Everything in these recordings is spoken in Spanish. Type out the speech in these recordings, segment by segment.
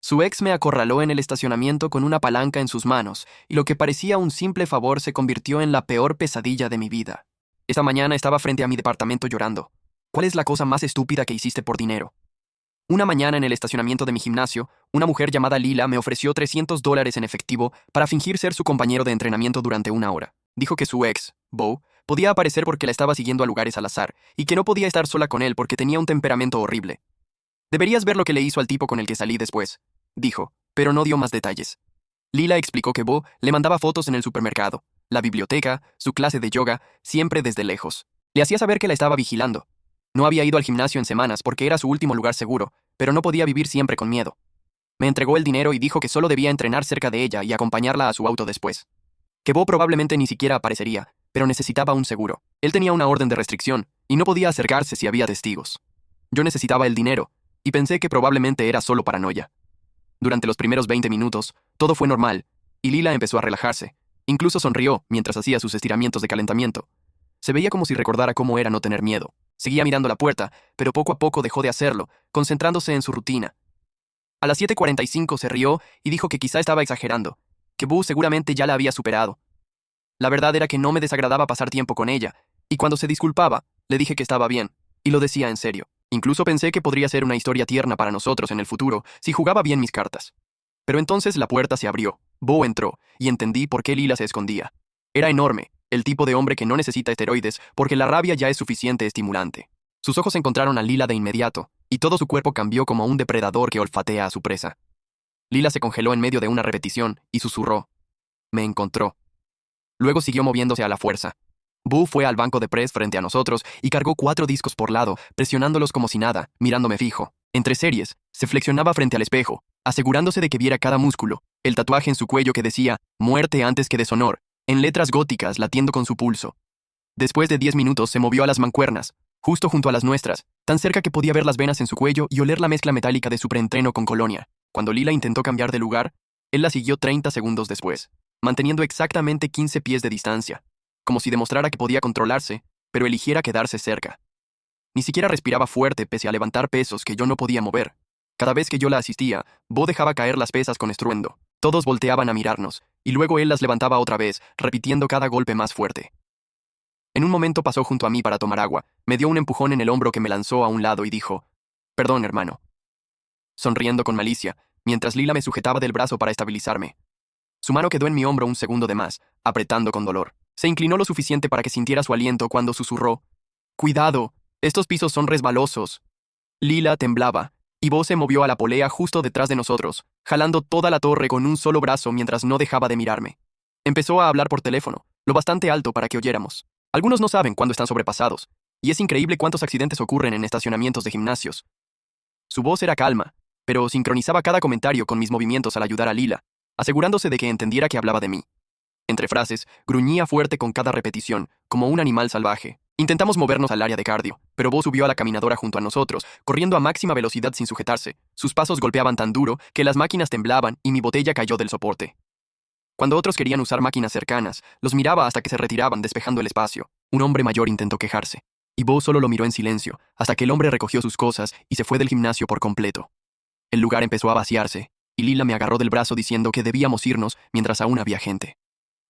Su ex me acorraló en el estacionamiento con una palanca en sus manos, y lo que parecía un simple favor se convirtió en la peor pesadilla de mi vida. Esta mañana estaba frente a mi departamento llorando. ¿Cuál es la cosa más estúpida que hiciste por dinero? Una mañana en el estacionamiento de mi gimnasio, una mujer llamada Lila me ofreció $300 en efectivo para fingir ser su compañero de entrenamiento durante una hora. Dijo que su ex, Bo, podía aparecer porque la estaba siguiendo a lugares al azar, y que no podía estar sola con él porque tenía un temperamento horrible. Deberías ver lo que le hizo al tipo con el que salí después, dijo, pero no dio más detalles. Lila explicó que Bo le mandaba fotos en el supermercado, la biblioteca, su clase de yoga, siempre desde lejos. Le hacía saber que la estaba vigilando. No había ido al gimnasio en semanas porque era su último lugar seguro, pero no podía vivir siempre con miedo. Me entregó el dinero y dijo que solo debía entrenar cerca de ella y acompañarla a su auto después. Que Bo probablemente ni siquiera aparecería, pero necesitaba un seguro. Él tenía una orden de restricción y no podía acercarse si había testigos. Yo necesitaba el dinero, y pensé que probablemente era solo paranoia. Durante los primeros 20 minutos, todo fue normal, y Lila empezó a relajarse. Incluso sonrió mientras hacía sus estiramientos de calentamiento. Se veía como si recordara cómo era no tener miedo. Seguía mirando la puerta, pero poco a poco dejó de hacerlo, concentrándose en su rutina. A las 7:45 se rió y dijo que quizá estaba exagerando, que Boo seguramente ya la había superado. La verdad era que no me desagradaba pasar tiempo con ella, y cuando se disculpaba, le dije que estaba bien, y lo decía en serio. Incluso pensé que podría ser una historia tierna para nosotros en el futuro si jugaba bien mis cartas. Pero entonces la puerta se abrió, Bo entró, y entendí por qué Lila se escondía. Era enorme, el tipo de hombre que no necesita esteroides porque la rabia ya es suficiente estimulante. Sus ojos encontraron a Lila de inmediato, y todo su cuerpo cambió como un depredador que olfatea a su presa. Lila se congeló en medio de una repetición y susurró. Me encontró. Luego siguió moviéndose a la fuerza. Boo fue al banco de press frente a nosotros y cargó 4 discos por lado, presionándolos como si nada, mirándome fijo. Entre series, se flexionaba frente al espejo, asegurándose de que viera cada músculo, el tatuaje en su cuello que decía, muerte antes que deshonor, en letras góticas latiendo con su pulso. Después de 10 minutos se movió a las mancuernas, justo junto a las nuestras, tan cerca que podía ver las venas en su cuello y oler la mezcla metálica de su preentreno con colonia. Cuando Lila intentó cambiar de lugar, él la siguió 30 segundos después, manteniendo exactamente 15 pies de distancia, como si demostrara que podía controlarse, pero eligiera quedarse cerca. Ni siquiera respiraba fuerte pese a levantar pesos que yo no podía mover. Cada vez que yo la asistía, Bo dejaba caer las pesas con estruendo. Todos volteaban a mirarnos, y luego él las levantaba otra vez, repitiendo cada golpe más fuerte. En un momento pasó junto a mí para tomar agua, me dio un empujón en el hombro que me lanzó a un lado y dijo, «Perdón, hermano». Sonriendo con malicia, mientras Lila me sujetaba del brazo para estabilizarme. Su mano quedó en mi hombro un segundo de más, apretando con dolor. Se inclinó lo suficiente para que sintiera su aliento cuando susurró, «Cuidado, estos pisos son resbalosos». Lila temblaba, y Bo se movió a la polea justo detrás de nosotros, jalando toda la torre con un solo brazo mientras no dejaba de mirarme. Empezó a hablar por teléfono, lo bastante alto para que oyéramos. Algunos no saben cuándo están sobrepasados, y es increíble cuántos accidentes ocurren en estacionamientos de gimnasios. Su voz era calma, pero sincronizaba cada comentario con mis movimientos al ayudar a Lila, asegurándose de que entendiera que hablaba de mí. Entre frases, gruñía fuerte con cada repetición, como un animal salvaje. Intentamos movernos al área de cardio, pero Bo subió a la caminadora junto a nosotros, corriendo a máxima velocidad sin sujetarse. Sus pasos golpeaban tan duro que las máquinas temblaban y mi botella cayó del soporte. Cuando otros querían usar máquinas cercanas, los miraba hasta que se retiraban despejando el espacio. Un hombre mayor intentó quejarse, y Bo solo lo miró en silencio, hasta que el hombre recogió sus cosas y se fue del gimnasio por completo. El lugar empezó a vaciarse, y Lila me agarró del brazo diciendo que debíamos irnos mientras aún había gente.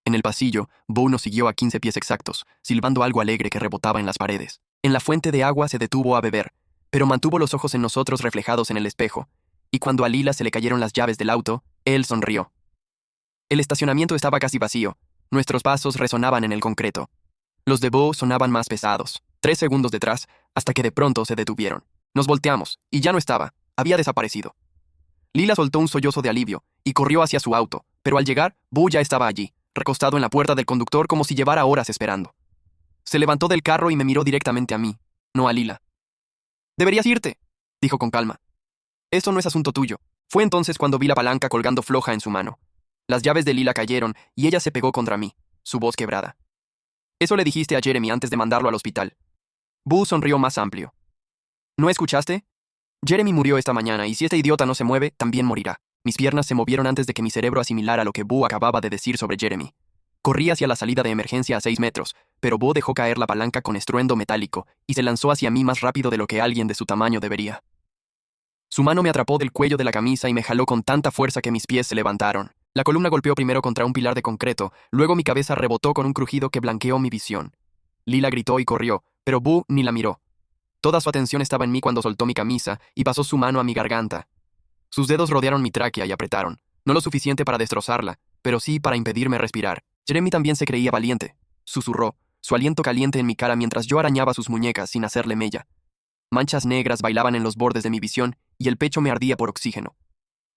En el pasillo, Bo nos siguió a 15 pies exactos, silbando algo alegre que rebotaba en las paredes. En la fuente de agua se detuvo a beber, pero mantuvo los ojos en nosotros reflejados en el espejo, y cuando a Lila se le cayeron las llaves del auto, él sonrió. El estacionamiento estaba casi vacío, nuestros pasos resonaban en el concreto. Los de Bo sonaban más pesados, 3 segundos detrás, hasta que de pronto se detuvieron. Nos volteamos, y ya no estaba, había desaparecido. Lila soltó un sollozo de alivio, y corrió hacia su auto, pero al llegar, Bo ya estaba allí, recostado en la puerta del conductor como si llevara horas esperando. Se levantó del carro y me miró directamente a mí, no a Lila. «Deberías irte», dijo con calma. «Esto no es asunto tuyo». Fue entonces cuando vi la palanca colgando floja en su mano. Las llaves de Lila cayeron y ella se pegó contra mí, su voz quebrada. «Eso le dijiste a Jeremy antes de mandarlo al hospital». Boo sonrió más amplio. «¿No escuchaste? Jeremy murió esta mañana y si este idiota no se mueve, también morirá». Mis piernas se movieron antes de que mi cerebro asimilara lo que Bo acababa de decir sobre Jeremy. Corrí hacia la salida de emergencia a 6 metros, pero Bo dejó caer la palanca con estruendo metálico y se lanzó hacia mí más rápido de lo que alguien de su tamaño debería. Su mano me atrapó del cuello de la camisa y me jaló con tanta fuerza que mis pies se levantaron. La columna golpeó primero contra un pilar de concreto, luego mi cabeza rebotó con un crujido que blanqueó mi visión. Lila gritó y corrió, pero Boo ni la miró. Toda su atención estaba en mí cuando soltó mi camisa y pasó su mano a mi garganta. Sus dedos rodearon mi tráquea y apretaron, no lo suficiente para destrozarla, pero sí para impedirme respirar. Jeremy también se creía valiente, susurró, su aliento caliente en mi cara mientras yo arañaba sus muñecas sin hacerle mella. Manchas negras bailaban en los bordes de mi visión y el pecho me ardía por oxígeno.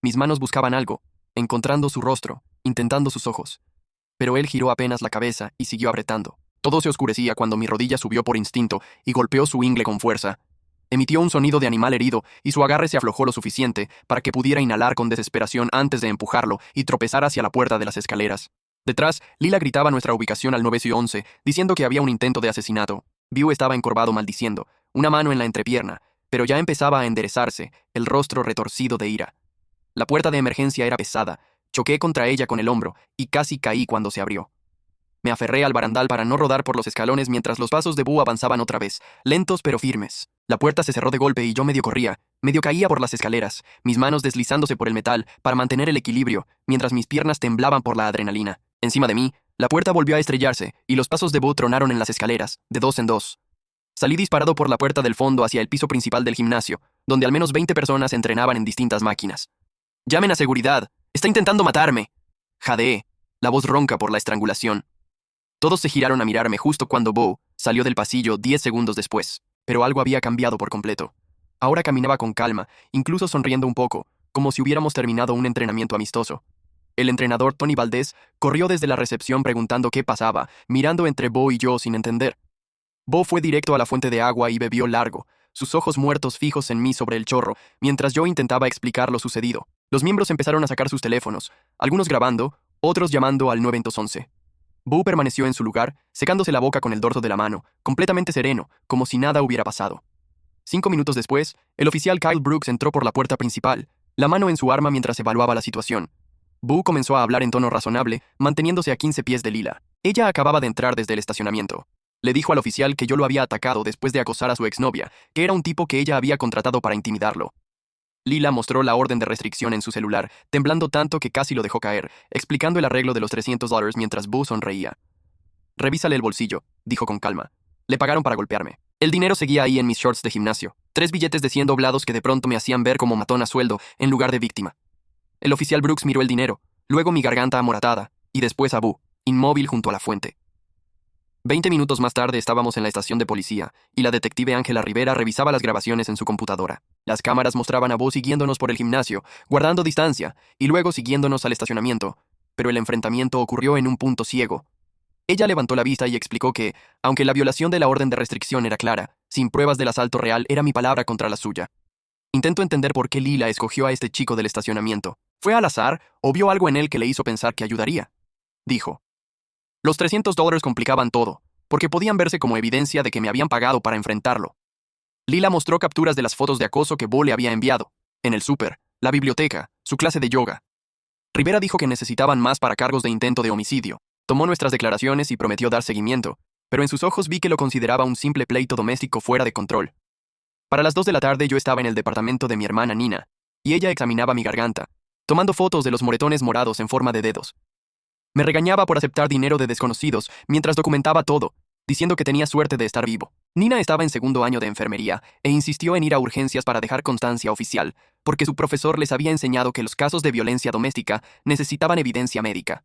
Mis manos buscaban algo, encontrando su rostro, intentando sus ojos. Pero él giró apenas la cabeza y siguió apretando. Todo se oscurecía cuando mi rodilla subió por instinto y golpeó su ingle con fuerza. Emitió un sonido de animal herido y su agarre se aflojó lo suficiente para que pudiera inhalar con desesperación antes de empujarlo y tropezar hacia la puerta de las escaleras. Detrás, Lila gritaba nuestra ubicación al 911, diciendo que había un intento de asesinato. Beau estaba encorvado maldiciendo, una mano en la entrepierna, pero ya empezaba a enderezarse, el rostro retorcido de ira. La puerta de emergencia era pesada, choqué contra ella con el hombro y casi caí cuando se abrió. Me aferré al barandal para no rodar por los escalones mientras los pasos de Beau avanzaban otra vez, lentos pero firmes. La puerta se cerró de golpe y yo medio corría, medio caía por las escaleras, mis manos deslizándose por el metal para mantener el equilibrio, mientras mis piernas temblaban por la adrenalina. Encima de mí, la puerta volvió a estrellarse y los pasos de Beau tronaron en las escaleras, de dos en dos. Salí disparado por la puerta del fondo hacia el piso principal del gimnasio, donde al menos 20 personas entrenaban en distintas máquinas. «¡Llamen a seguridad! ¡Está intentando matarme!», jadeé, la voz ronca por la estrangulación. Todos se giraron a mirarme justo cuando Beau salió del pasillo 10 segundos después, pero algo había cambiado por completo. Ahora caminaba con calma, incluso sonriendo un poco, como si hubiéramos terminado un entrenamiento amistoso. El entrenador Tony Valdés corrió desde la recepción preguntando qué pasaba, mirando entre Beau y yo sin entender. Beau fue directo a la fuente de agua y bebió largo, sus ojos muertos fijos en mí sobre el chorro, mientras yo intentaba explicar lo sucedido. Los miembros empezaron a sacar sus teléfonos, algunos grabando, otros llamando al 911. Beau permaneció en su lugar, secándose la boca con el dorso de la mano, completamente sereno, como si nada hubiera pasado. 5 minutos después, el oficial Kyle Brooks entró por la puerta principal, la mano en su arma mientras evaluaba la situación. Beau comenzó a hablar en tono razonable, manteniéndose a 15 pies de Lila. Ella acababa de entrar desde el estacionamiento. Le dijo al oficial que yo lo había atacado después de acosar a su exnovia, que era un tipo que ella había contratado para intimidarlo. Lila mostró la orden de restricción en su celular, temblando tanto que casi lo dejó caer, explicando el arreglo de los $300 mientras Beau sonreía. «Revísale el bolsillo», dijo con calma. «Le pagaron para golpearme. El dinero seguía ahí en mis shorts de gimnasio. 3 billetes de 100 doblados que de pronto me hacían ver como matón a sueldo en lugar de víctima». El oficial Brooks miró el dinero, luego mi garganta amoratada, y después a Beau, inmóvil junto a la fuente. 20 minutos más tarde estábamos en la estación de policía, y la detective Ángela Rivera revisaba las grabaciones en su computadora. Las cámaras mostraban a Beau siguiéndonos por el gimnasio, guardando distancia, y luego siguiéndonos al estacionamiento, pero el enfrentamiento ocurrió en un punto ciego. Ella levantó la vista y explicó que, aunque la violación de la orden de restricción era clara, sin pruebas del asalto real era mi palabra contra la suya. Intento entender por qué Lila escogió a este chico del estacionamiento. ¿Fue al azar o vio algo en él que le hizo pensar que ayudaría?, dijo. Los $300 complicaban todo, porque podían verse como evidencia de que me habían pagado para enfrentarlo. Lila mostró capturas de las fotos de acoso que Beau le había enviado, en el súper, la biblioteca, su clase de yoga. Rivera dijo que necesitaban más para cargos de intento de homicidio. Tomó nuestras declaraciones y prometió dar seguimiento, pero en sus ojos vi que lo consideraba un simple pleito doméstico fuera de control. Para las 2 de la tarde yo estaba en el departamento de mi hermana Nina, y ella examinaba mi garganta, tomando fotos de los moretones morados en forma de dedos. Me regañaba por aceptar dinero de desconocidos mientras documentaba todo, diciendo que tenía suerte de estar vivo. Nina estaba en 2º año de enfermería e insistió en ir a urgencias para dejar constancia oficial, porque su profesor les había enseñado que los casos de violencia doméstica necesitaban evidencia médica.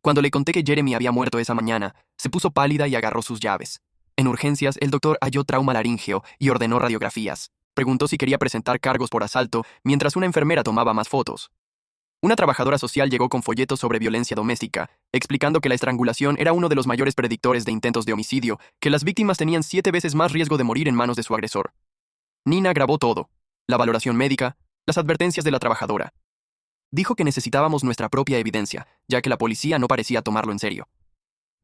Cuando le conté que Jeremy había muerto esa mañana, se puso pálida y agarró sus llaves. En urgencias, el doctor halló trauma laríngeo y ordenó radiografías. Preguntó si quería presentar cargos por asalto mientras una enfermera tomaba más fotos. Una trabajadora social llegó con folletos sobre violencia doméstica, explicando que la estrangulación era uno de los mayores predictores de intentos de homicidio, que las víctimas tenían 7 veces más riesgo de morir en manos de su agresor. Nina grabó todo: la valoración médica, las advertencias de la trabajadora. Dijo que necesitábamos nuestra propia evidencia, ya que la policía no parecía tomarlo en serio.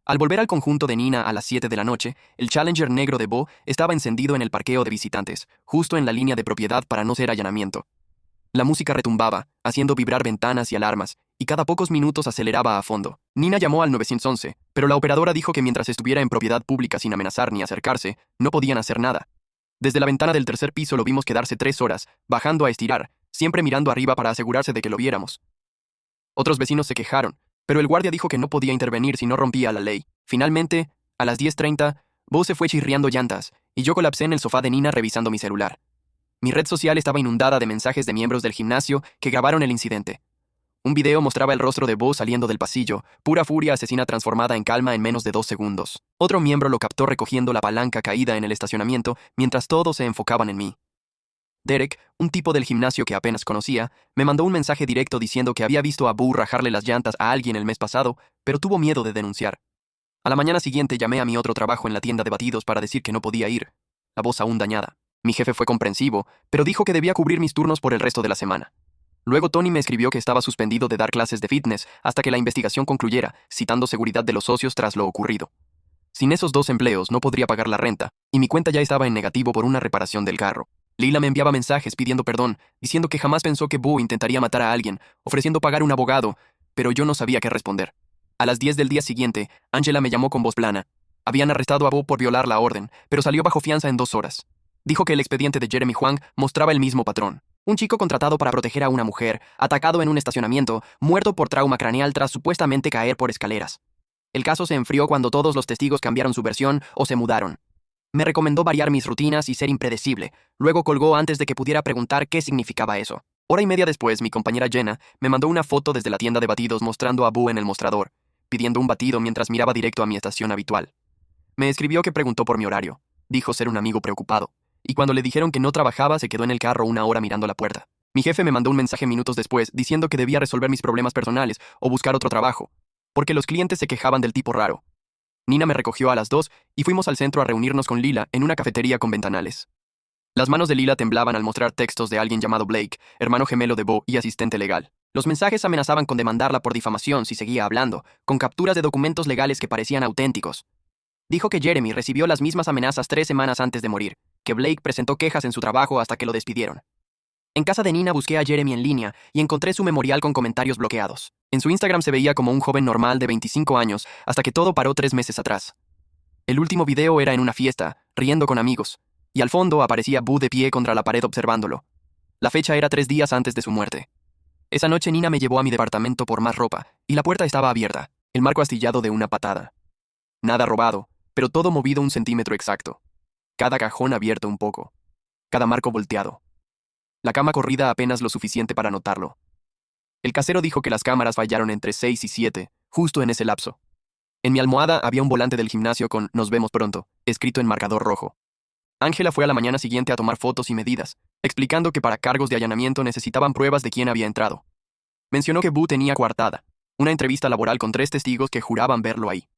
Al volver al conjunto de Nina a las 7 de la noche, el Challenger negro de Beau estaba encendido en el parqueo de visitantes, justo en la línea de propiedad para no ser allanamiento. La música retumbaba, haciendo vibrar ventanas y alarmas, y cada pocos minutos aceleraba a fondo. Nina llamó al 911, pero la operadora dijo que mientras estuviera en propiedad pública sin amenazar ni acercarse, no podían hacer nada. Desde la ventana del tercer piso lo vimos quedarse 3 horas, bajando a estirar, siempre mirando arriba para asegurarse de que lo viéramos. Otros vecinos se quejaron, pero el guardia dijo que no podía intervenir si no rompía la ley. Finalmente, a las 10:30, Bo se fue chirriando llantas, y yo colapsé en el sofá de Nina revisando mi celular. Mi red social estaba inundada de mensajes de miembros del gimnasio que grabaron el incidente. Un video mostraba el rostro de Bo saliendo del pasillo, pura furia asesina transformada en calma en menos de 2 segundos. Otro miembro lo captó recogiendo la palanca caída en el estacionamiento mientras todos se enfocaban en mí. Derek, un tipo del gimnasio que apenas conocía, me mandó un mensaje directo diciendo que había visto a Bo rajarle las llantas a alguien el mes pasado, pero tuvo miedo de denunciar. A la mañana siguiente llamé a mi otro trabajo en la tienda de batidos para decir que no podía ir, la voz aún dañada. Mi jefe fue comprensivo, pero dijo que debía cubrir mis turnos por el resto de la semana. Luego Tony me escribió que estaba suspendido de dar clases de fitness hasta que la investigación concluyera, citando seguridad de los socios tras lo ocurrido. Sin esos 2 empleos no podría pagar la renta, y mi cuenta ya estaba en negativo por una reparación del carro. Lila me enviaba mensajes pidiendo perdón, diciendo que jamás pensó que Bo intentaría matar a alguien, ofreciendo pagar un abogado, pero yo no sabía qué responder. A las 10 del día siguiente, Angela me llamó con voz plana. Habían arrestado a Bo por violar la orden, pero salió bajo fianza en 2 horas. Dijo que el expediente de Jeremy Huang mostraba el mismo patrón. Un chico contratado para proteger a una mujer, atacado en un estacionamiento, muerto por trauma craneal tras supuestamente caer por escaleras. El caso se enfrió cuando todos los testigos cambiaron su versión o se mudaron. Me recomendó variar mis rutinas y ser impredecible. Luego colgó antes de que pudiera preguntar qué significaba eso. Hora y media después, mi compañera Jenna me mandó una foto desde la tienda de batidos mostrando a Bo en el mostrador, pidiendo un batido mientras miraba directo a mi estación habitual. Me escribió que preguntó por mi horario. Dijo ser un amigo preocupado. Y cuando le dijeron que no trabajaba, se quedó en el carro 1 hora mirando la puerta. Mi jefe me mandó un mensaje minutos después diciendo que debía resolver mis problemas personales o buscar otro trabajo, porque los clientes se quejaban del tipo raro. Nina me recogió a las 2 y fuimos al centro a reunirnos con Lila en una cafetería con ventanales. Las manos de Lila temblaban al mostrar textos de alguien llamado Blake, hermano gemelo de Bo y asistente legal. Los mensajes amenazaban con demandarla por difamación si seguía hablando, con capturas de documentos legales que parecían auténticos. Dijo que Jeremy recibió las mismas amenazas 3 semanas antes de morir, que Blake presentó quejas en su trabajo hasta que lo despidieron. En casa de Nina busqué a Jeremy en línea y encontré su memorial con comentarios bloqueados. En su Instagram se veía como un joven normal de 25 años hasta que todo paró 3 meses atrás. El último video era en una fiesta, riendo con amigos, y al fondo aparecía Bo de pie contra la pared observándolo. La fecha era 3 días antes de su muerte. Esa noche Nina me llevó a mi departamento por más ropa, y la puerta estaba abierta, el marco astillado de una patada. Nada robado, pero todo movido 1 centímetro exacto. Cada cajón abierto un poco. Cada marco volteado. La cama corrida apenas lo suficiente para notarlo. El casero dijo que las cámaras fallaron entre 6 y 7, justo en ese lapso. En mi almohada había un volante del gimnasio con "Nos vemos pronto", escrito en marcador rojo. Ángela fue a la mañana siguiente a tomar fotos y medidas, explicando que para cargos de allanamiento necesitaban pruebas de quién había entrado. Mencionó que Bo tenía coartada, una entrevista laboral con 3 testigos que juraban verlo ahí.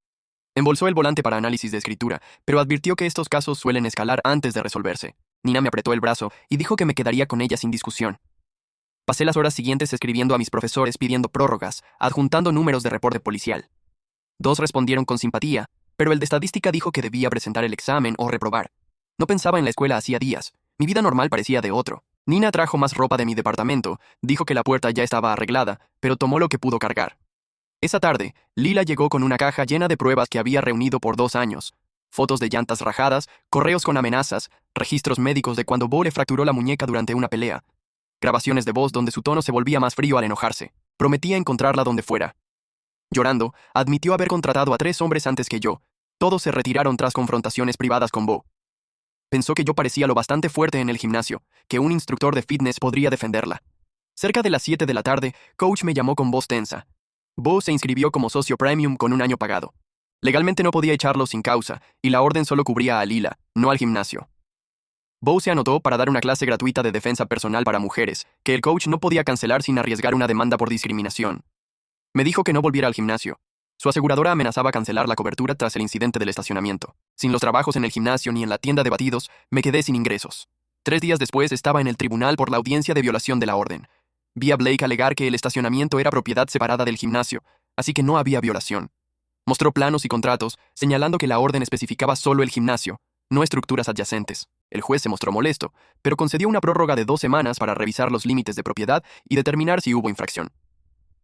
Embolsó el volante para análisis de escritura, pero advirtió que estos casos suelen escalar antes de resolverse. Nina me apretó el brazo y dijo que me quedaría con ella sin discusión. Pasé las horas siguientes escribiendo a mis profesores pidiendo prórrogas, adjuntando números de reporte policial. 2 respondieron con simpatía, pero el de estadística dijo que debía presentar el examen o reprobar. No pensaba en la escuela hacía días. Mi vida normal parecía de otro. Nina trajo más ropa de mi departamento, dijo que la puerta ya estaba arreglada, pero tomó lo que pudo cargar. Esa tarde, Lila llegó con una caja llena de pruebas que había reunido por 2 años. Fotos de llantas rajadas, correos con amenazas, registros médicos de cuando Bo le fracturó la muñeca durante una pelea. Grabaciones de voz donde su tono se volvía más frío al enojarse. Prometía encontrarla donde fuera. Llorando, admitió haber contratado a 3 hombres antes que yo. Todos se retiraron tras confrontaciones privadas con Bo. Pensó que yo parecía lo bastante fuerte en el gimnasio, que un instructor de fitness podría defenderla. Cerca de las 7 de la tarde, Coach me llamó con voz tensa. Bo se inscribió como socio premium con 1 año pagado. Legalmente no podía echarlo sin causa, y la orden solo cubría a Lila, no al gimnasio. Bo se anotó para dar una clase gratuita de defensa personal para mujeres, que el coach no podía cancelar sin arriesgar una demanda por discriminación. Me dijo que no volviera al gimnasio. Su aseguradora amenazaba cancelar la cobertura tras el incidente del estacionamiento. Sin los trabajos en el gimnasio ni en la tienda de batidos, me quedé sin ingresos. 3 días después estaba en el tribunal por la audiencia de violación de la orden. Vi a Blake alegar que el estacionamiento era propiedad separada del gimnasio, así que no había violación. Mostró planos y contratos, señalando que la orden especificaba solo el gimnasio, no estructuras adyacentes. El juez se mostró molesto, pero concedió una prórroga de 2 semanas para revisar los límites de propiedad y determinar si hubo infracción.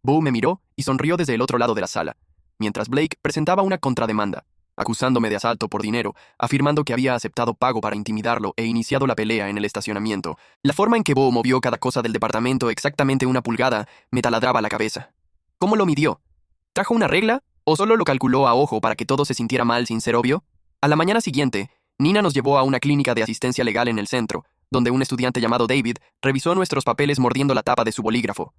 Bo me miró y sonrió desde el otro lado de la sala, mientras Blake presentaba una contrademanda. acusándome de asalto por dinero, afirmando que había aceptado pago para intimidarlo e iniciado la pelea en el estacionamiento. La forma en que Bo movió cada cosa del departamento exactamente una pulgada me taladraba la cabeza. ¿Cómo lo midió? ¿Trajo una regla? ¿O solo lo calculó a ojo para que todo se sintiera mal sin ser obvio? A la mañana siguiente, Nina nos llevó a una clínica de asistencia legal en el centro, donde un estudiante llamado David revisó nuestros papeles mordiendo la tapa de su bolígrafo.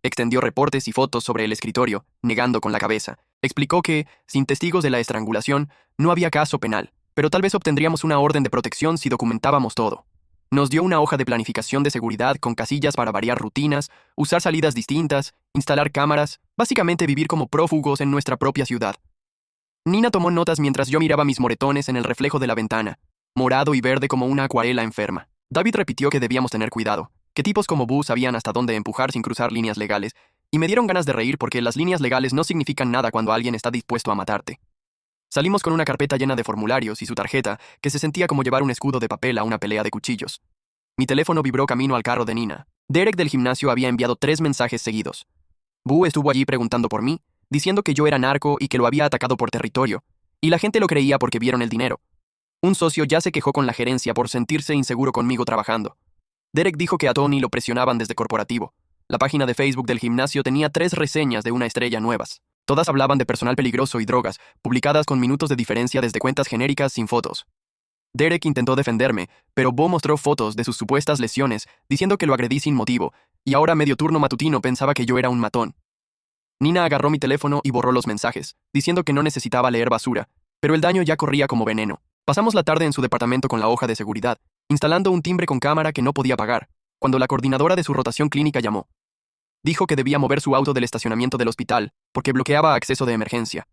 Extendió reportes y fotos sobre el escritorio, negando con la cabeza. Explicó que, sin testigos de la estrangulación, no había caso penal, pero tal vez obtendríamos una orden de protección si documentábamos todo. Nos dio una hoja de planificación de seguridad con casillas para variar rutinas, usar salidas distintas, instalar cámaras, básicamente vivir como prófugos en nuestra propia ciudad. Nina tomó notas mientras yo miraba mis moretones en el reflejo de la ventana, morado y verde como una acuarela enferma. David repitió que debíamos tener cuidado, que tipos como Boo sabían hasta dónde empujar sin cruzar líneas legales, y me dieron ganas de reír porque las líneas legales no significan nada cuando alguien está dispuesto a matarte. Salimos con una carpeta llena de formularios y su tarjeta, que se sentía como llevar un escudo de papel a una pelea de cuchillos. Mi teléfono vibró camino al carro de Nina. Derek del gimnasio había enviado 3 mensajes seguidos. Boo estuvo allí preguntando por mí, diciendo que yo era narco y que lo había atacado por territorio, y la gente lo creía porque vieron el dinero. Un socio ya se quejó con la gerencia por sentirse inseguro conmigo trabajando. Derek dijo que a Tony lo presionaban desde corporativo. La página de Facebook del gimnasio tenía 3 reseñas de una estrella nuevas. Todas hablaban de personal peligroso y drogas, publicadas con minutos de diferencia desde cuentas genéricas sin fotos. Derek intentó defenderme, pero Bo mostró fotos de sus supuestas lesiones, diciendo que lo agredí sin motivo, y ahora medio turno matutino pensaba que yo era un matón. Nina agarró mi teléfono y borró los mensajes, diciendo que no necesitaba leer basura, pero el daño ya corría como veneno. Pasamos la tarde en su departamento con la hoja de seguridad, instalando un timbre con cámara que no podía pagar, cuando la coordinadora de su rotación clínica llamó. Dijo que debía mover su auto del estacionamiento del hospital, porque bloqueaba acceso de emergencia.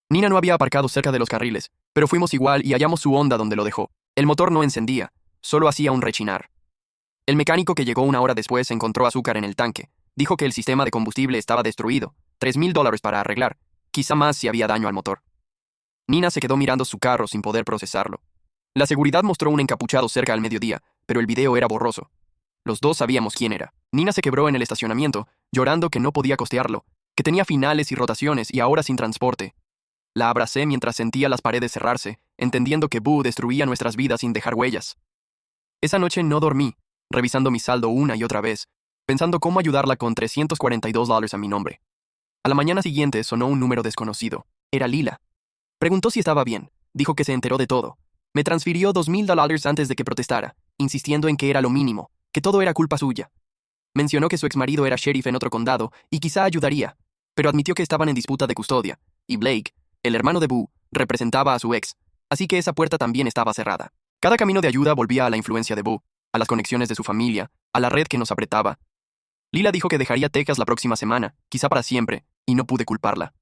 Nina no había aparcado cerca de los carriles, pero fuimos igual y hallamos su Honda donde lo dejó. El motor no encendía, solo hacía un rechinar. El mecánico que llegó una hora después encontró azúcar en el tanque. Dijo que el sistema de combustible estaba destruido, $3,000 para arreglar, quizá más si había daño al motor. Nina se quedó mirando su carro sin poder procesarlo. La seguridad mostró un encapuchado cerca al mediodía, pero el video era borroso. Los dos sabíamos quién era. Nina se quebró en el estacionamiento, llorando que no podía costearlo, que tenía finales y rotaciones y ahora sin transporte. La abracé mientras sentía las paredes cerrarse, entendiendo que Boo destruía nuestras vidas sin dejar huellas. Esa noche no dormí, revisando mi saldo una y otra vez, pensando cómo ayudarla con $342 a mi nombre. A la mañana siguiente sonó un número desconocido. Era Lila. Preguntó si estaba bien. Dijo que se enteró de todo. Me transfirió $2,000 antes de que protestara, insistiendo en que era lo mínimo, que todo era culpa suya. Mencionó que su exmarido era sheriff en otro condado y quizá ayudaría, pero admitió que estaban en disputa de custodia, y Blake, el hermano de Boo, representaba a su ex, así que esa puerta también estaba cerrada. Cada camino de ayuda volvía a la influencia de Boo, a las conexiones de su familia, a la red que nos apretaba. Lila dijo que dejaría Texas la próxima semana, quizá para siempre, y no pude culparla.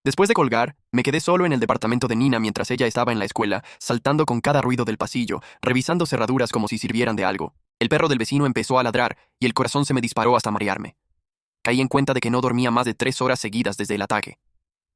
Después de colgar, me quedé solo en el departamento de Nina mientras ella estaba en la escuela, saltando con cada ruido del pasillo, revisando cerraduras como si sirvieran de algo. El perro del vecino empezó a ladrar, y el corazón se me disparó hasta marearme. Caí en cuenta de que no dormía más de 3 horas seguidas desde el ataque.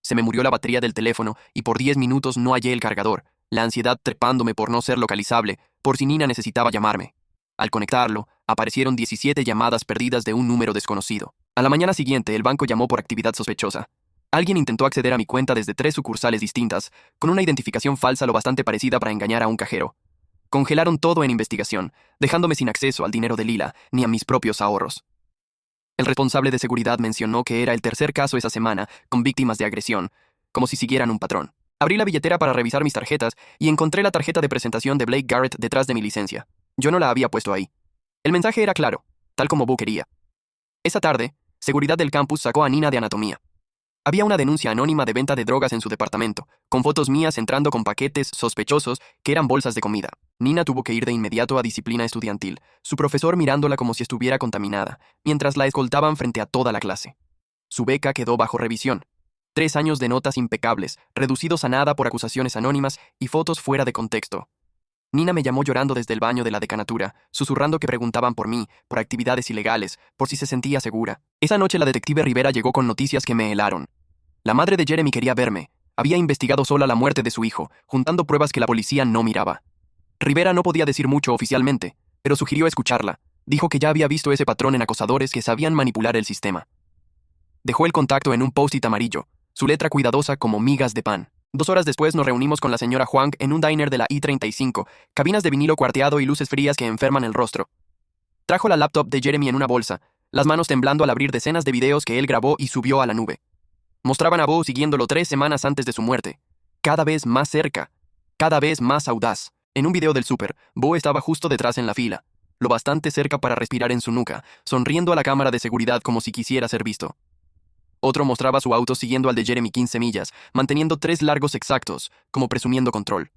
Se me murió la batería del teléfono, y por 10 minutos no hallé el cargador, la ansiedad trepándome por no ser localizable, por si Nina necesitaba llamarme. Al conectarlo, aparecieron 17 llamadas perdidas de un número desconocido. A la mañana siguiente, el banco llamó por actividad sospechosa. Alguien intentó acceder a mi cuenta desde 3 sucursales distintas, con una identificación falsa lo bastante parecida para engañar a un cajero. Congelaron todo en investigación, dejándome sin acceso al dinero de Lila, ni a mis propios ahorros. El responsable de seguridad mencionó que era el tercer caso esa semana, con víctimas de agresión, como si siguieran un patrón. Abrí la billetera para revisar mis tarjetas y encontré la tarjeta de presentación de Blake Garrett detrás de mi licencia. Yo no la había puesto ahí. El mensaje era claro, tal como Boo quería. Esa tarde, seguridad del campus sacó a Nina de anatomía. Había una denuncia anónima de venta de drogas en su departamento, con fotos mías entrando con paquetes sospechosos que eran bolsas de comida. Nina tuvo que ir de inmediato a disciplina estudiantil, su profesor mirándola como si estuviera contaminada, mientras la escoltaban frente a toda la clase. Su beca quedó bajo revisión. 3 años de notas impecables, reducidos a nada por acusaciones anónimas y fotos fuera de contexto. Nina me llamó llorando desde el baño de la decanatura, susurrando que preguntaban por mí, por actividades ilegales, por si se sentía segura. Esa noche la detective Rivera llegó con noticias que me helaron. La madre de Jeremy quería verme. Había investigado sola la muerte de su hijo, juntando pruebas que la policía no miraba. Rivera no podía decir mucho oficialmente, pero sugirió escucharla. Dijo que ya había visto ese patrón en acosadores que sabían manipular el sistema. Dejó el contacto en un post-it amarillo, su letra cuidadosa como migas de pan. 2 horas después nos reunimos con la señora Huang en un diner de la I-35, cabinas de vinilo cuarteado y luces frías que enferman el rostro. Trajo la laptop de Jeremy en una bolsa, las manos temblando al abrir decenas de videos que él grabó y subió a la nube. Mostraban a Bo siguiéndolo 3 semanas antes de su muerte. Cada vez más cerca, cada vez más audaz. En un video del súper, Bo estaba justo detrás en la fila, lo bastante cerca para respirar en su nuca, sonriendo a la cámara de seguridad como si quisiera ser visto. Otro mostraba su auto siguiendo al de Jeremy 15 millas, manteniendo 3 largos exactos, como presumiendo control.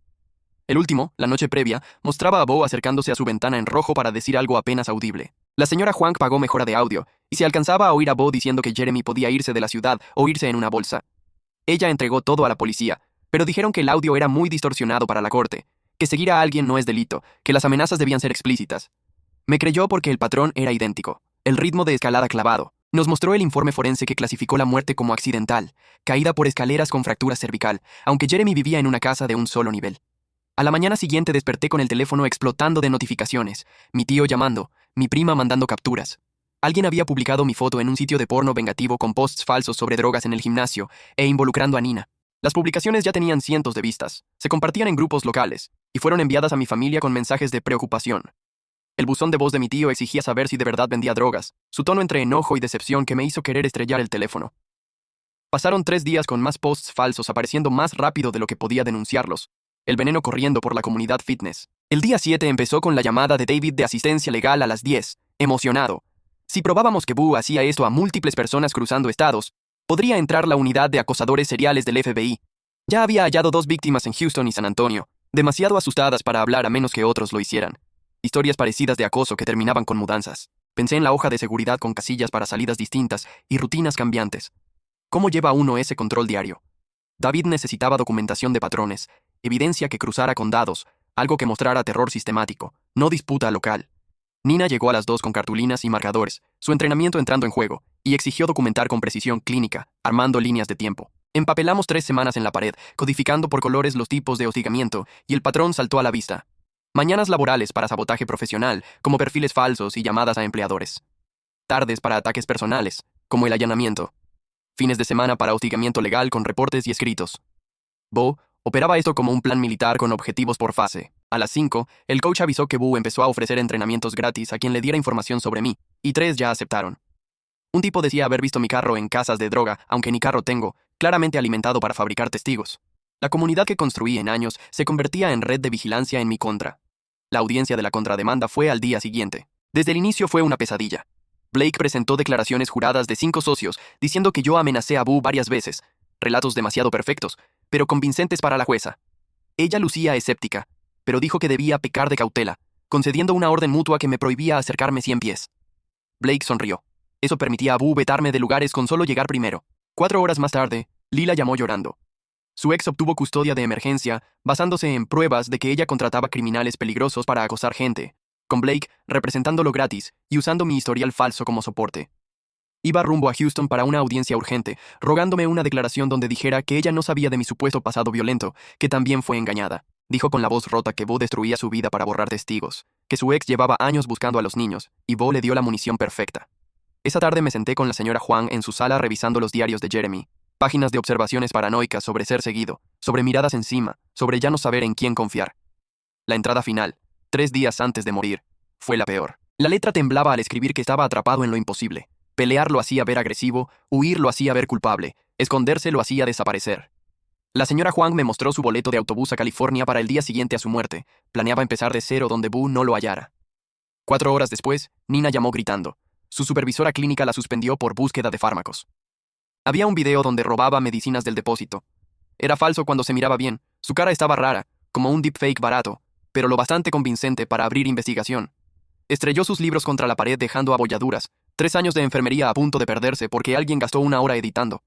El último, la noche previa, mostraba a Bo acercándose a su ventana en rojo para decir algo apenas audible. La señora Huang pagó mejora de audio, y se alcanzaba a oír a Bo diciendo que Jeremy podía irse de la ciudad o irse en una bolsa. Ella entregó todo a la policía, pero dijeron que el audio era muy distorsionado para la corte, que seguir a alguien no es delito, que las amenazas debían ser explícitas. Me creyó porque el patrón era idéntico, el ritmo de escalada clavado. Nos mostró el informe forense que clasificó la muerte como accidental, caída por escaleras con fractura cervical, aunque Jeremy vivía en una casa de un solo nivel. A la mañana siguiente desperté con el teléfono explotando de notificaciones, mi tío llamando, mi prima mandando capturas. Alguien había publicado mi foto en un sitio de porno vengativo con posts falsos sobre drogas en el gimnasio e involucrando a Nina. Las publicaciones ya tenían cientos de vistas, se compartían en grupos locales y fueron enviadas a mi familia con mensajes de preocupación. El buzón de voz de mi tío exigía saber si de verdad vendía drogas, su tono entre enojo y decepción que me hizo querer estrellar el teléfono. Pasaron 3 días con más posts falsos apareciendo más rápido de lo que podía denunciarlos, el veneno corriendo por la comunidad fitness. El día 7 empezó con la llamada de David de asistencia legal a las 10, emocionado. Si probábamos que Boo hacía esto a múltiples personas cruzando estados, podría entrar la unidad de acosadores seriales del FBI. Ya había hallado 2 víctimas en Houston y San Antonio, demasiado asustadas para hablar a menos que otros lo hicieran. Historias parecidas de acoso que terminaban con mudanzas. Pensé en la hoja de seguridad con casillas para salidas distintas y rutinas cambiantes. ¿Cómo lleva uno ese control diario? David necesitaba documentación de patrones, evidencia que cruzara condados, algo que mostrara terror sistemático, no disputa local. Nina llegó a las 2 con cartulinas y marcadores, su entrenamiento entrando en juego, y exigió documentar con precisión clínica, armando líneas de tiempo. Empapelamos 3 semanas en la pared, codificando por colores los tipos de hostigamiento, y el patrón saltó a la vista. Mañanas laborales para sabotaje profesional, como perfiles falsos y llamadas a empleadores. Tardes para ataques personales, como el allanamiento. Fines de semana para hostigamiento legal con reportes y escritos. Bo operaba esto como un plan militar con objetivos por fase. A las 5, el coach avisó que Bo empezó a ofrecer entrenamientos gratis a quien le diera información sobre mí, y 3 ya aceptaron. Un tipo decía haber visto mi carro en casas de droga, aunque ni carro tengo, claramente alimentado para fabricar testigos. La comunidad que construí en años se convertía en red de vigilancia en mi contra. La audiencia de la contrademanda fue al día siguiente. Desde el inicio fue una pesadilla. Blake presentó declaraciones juradas de 5 socios, diciendo que yo amenacé a Boo varias veces. Relatos demasiado perfectos, pero convincentes para la jueza. Ella lucía escéptica, pero dijo que debía pecar de cautela, concediendo una orden mutua que me prohibía acercarme 100 pies. Blake sonrió. Eso permitía a Boo vetarme de lugares con solo llegar primero. 4 horas más tarde, Lila llamó llorando. Su ex obtuvo custodia de emergencia, basándose en pruebas de que ella contrataba criminales peligrosos para acosar gente, con Blake representándolo gratis y usando mi historial falso como soporte. Iba rumbo a Houston para una audiencia urgente, rogándome una declaración donde dijera que ella no sabía de mi supuesto pasado violento, que también fue engañada. Dijo con la voz rota que Bo destruía su vida para borrar testigos, que su ex llevaba años buscando a los niños, y Bo le dio la munición perfecta. Esa tarde me senté con la señora Huang en su sala revisando los diarios de Jeremy. Páginas de observaciones paranoicas sobre ser seguido, sobre miradas encima, sobre ya no saber en quién confiar. La entrada final, 3 días antes de morir, fue la peor. La letra temblaba al escribir que estaba atrapado en lo imposible. Pelear lo hacía ver agresivo, huir lo hacía ver culpable, esconderse lo hacía desaparecer. La señora Huang me mostró su boleto de autobús a California para el día siguiente a su muerte. Planeaba empezar de cero donde Boo no lo hallara. 4 horas después, Nina llamó gritando. Su supervisora clínica la suspendió por búsqueda de fármacos. Había un video donde robaba medicinas del depósito. Era falso cuando se miraba bien. Su cara estaba rara, como un deepfake barato, pero lo bastante convincente para abrir investigación. Estrelló sus libros contra la pared dejando abolladuras. 3 años de enfermería a punto de perderse porque alguien gastó 1 hora editando.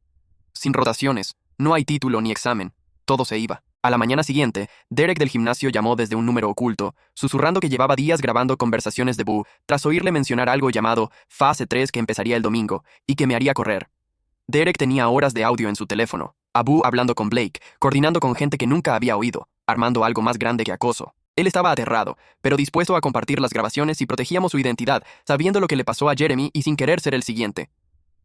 Sin rotaciones, no hay título ni examen. Todo se iba. A la mañana siguiente, Derek del gimnasio llamó desde un número oculto, susurrando que llevaba días grabando conversaciones de Boo, tras oírle mencionar algo llamado Fase 3 que empezaría el domingo, y que me haría correr. Derek tenía horas de audio en su teléfono, a Boo hablando con Blake, coordinando con gente que nunca había oído, armando algo más grande que acoso. Él estaba aterrado, pero dispuesto a compartir las grabaciones si protegíamos su identidad, sabiendo lo que le pasó a Jeremy y sin querer ser el siguiente.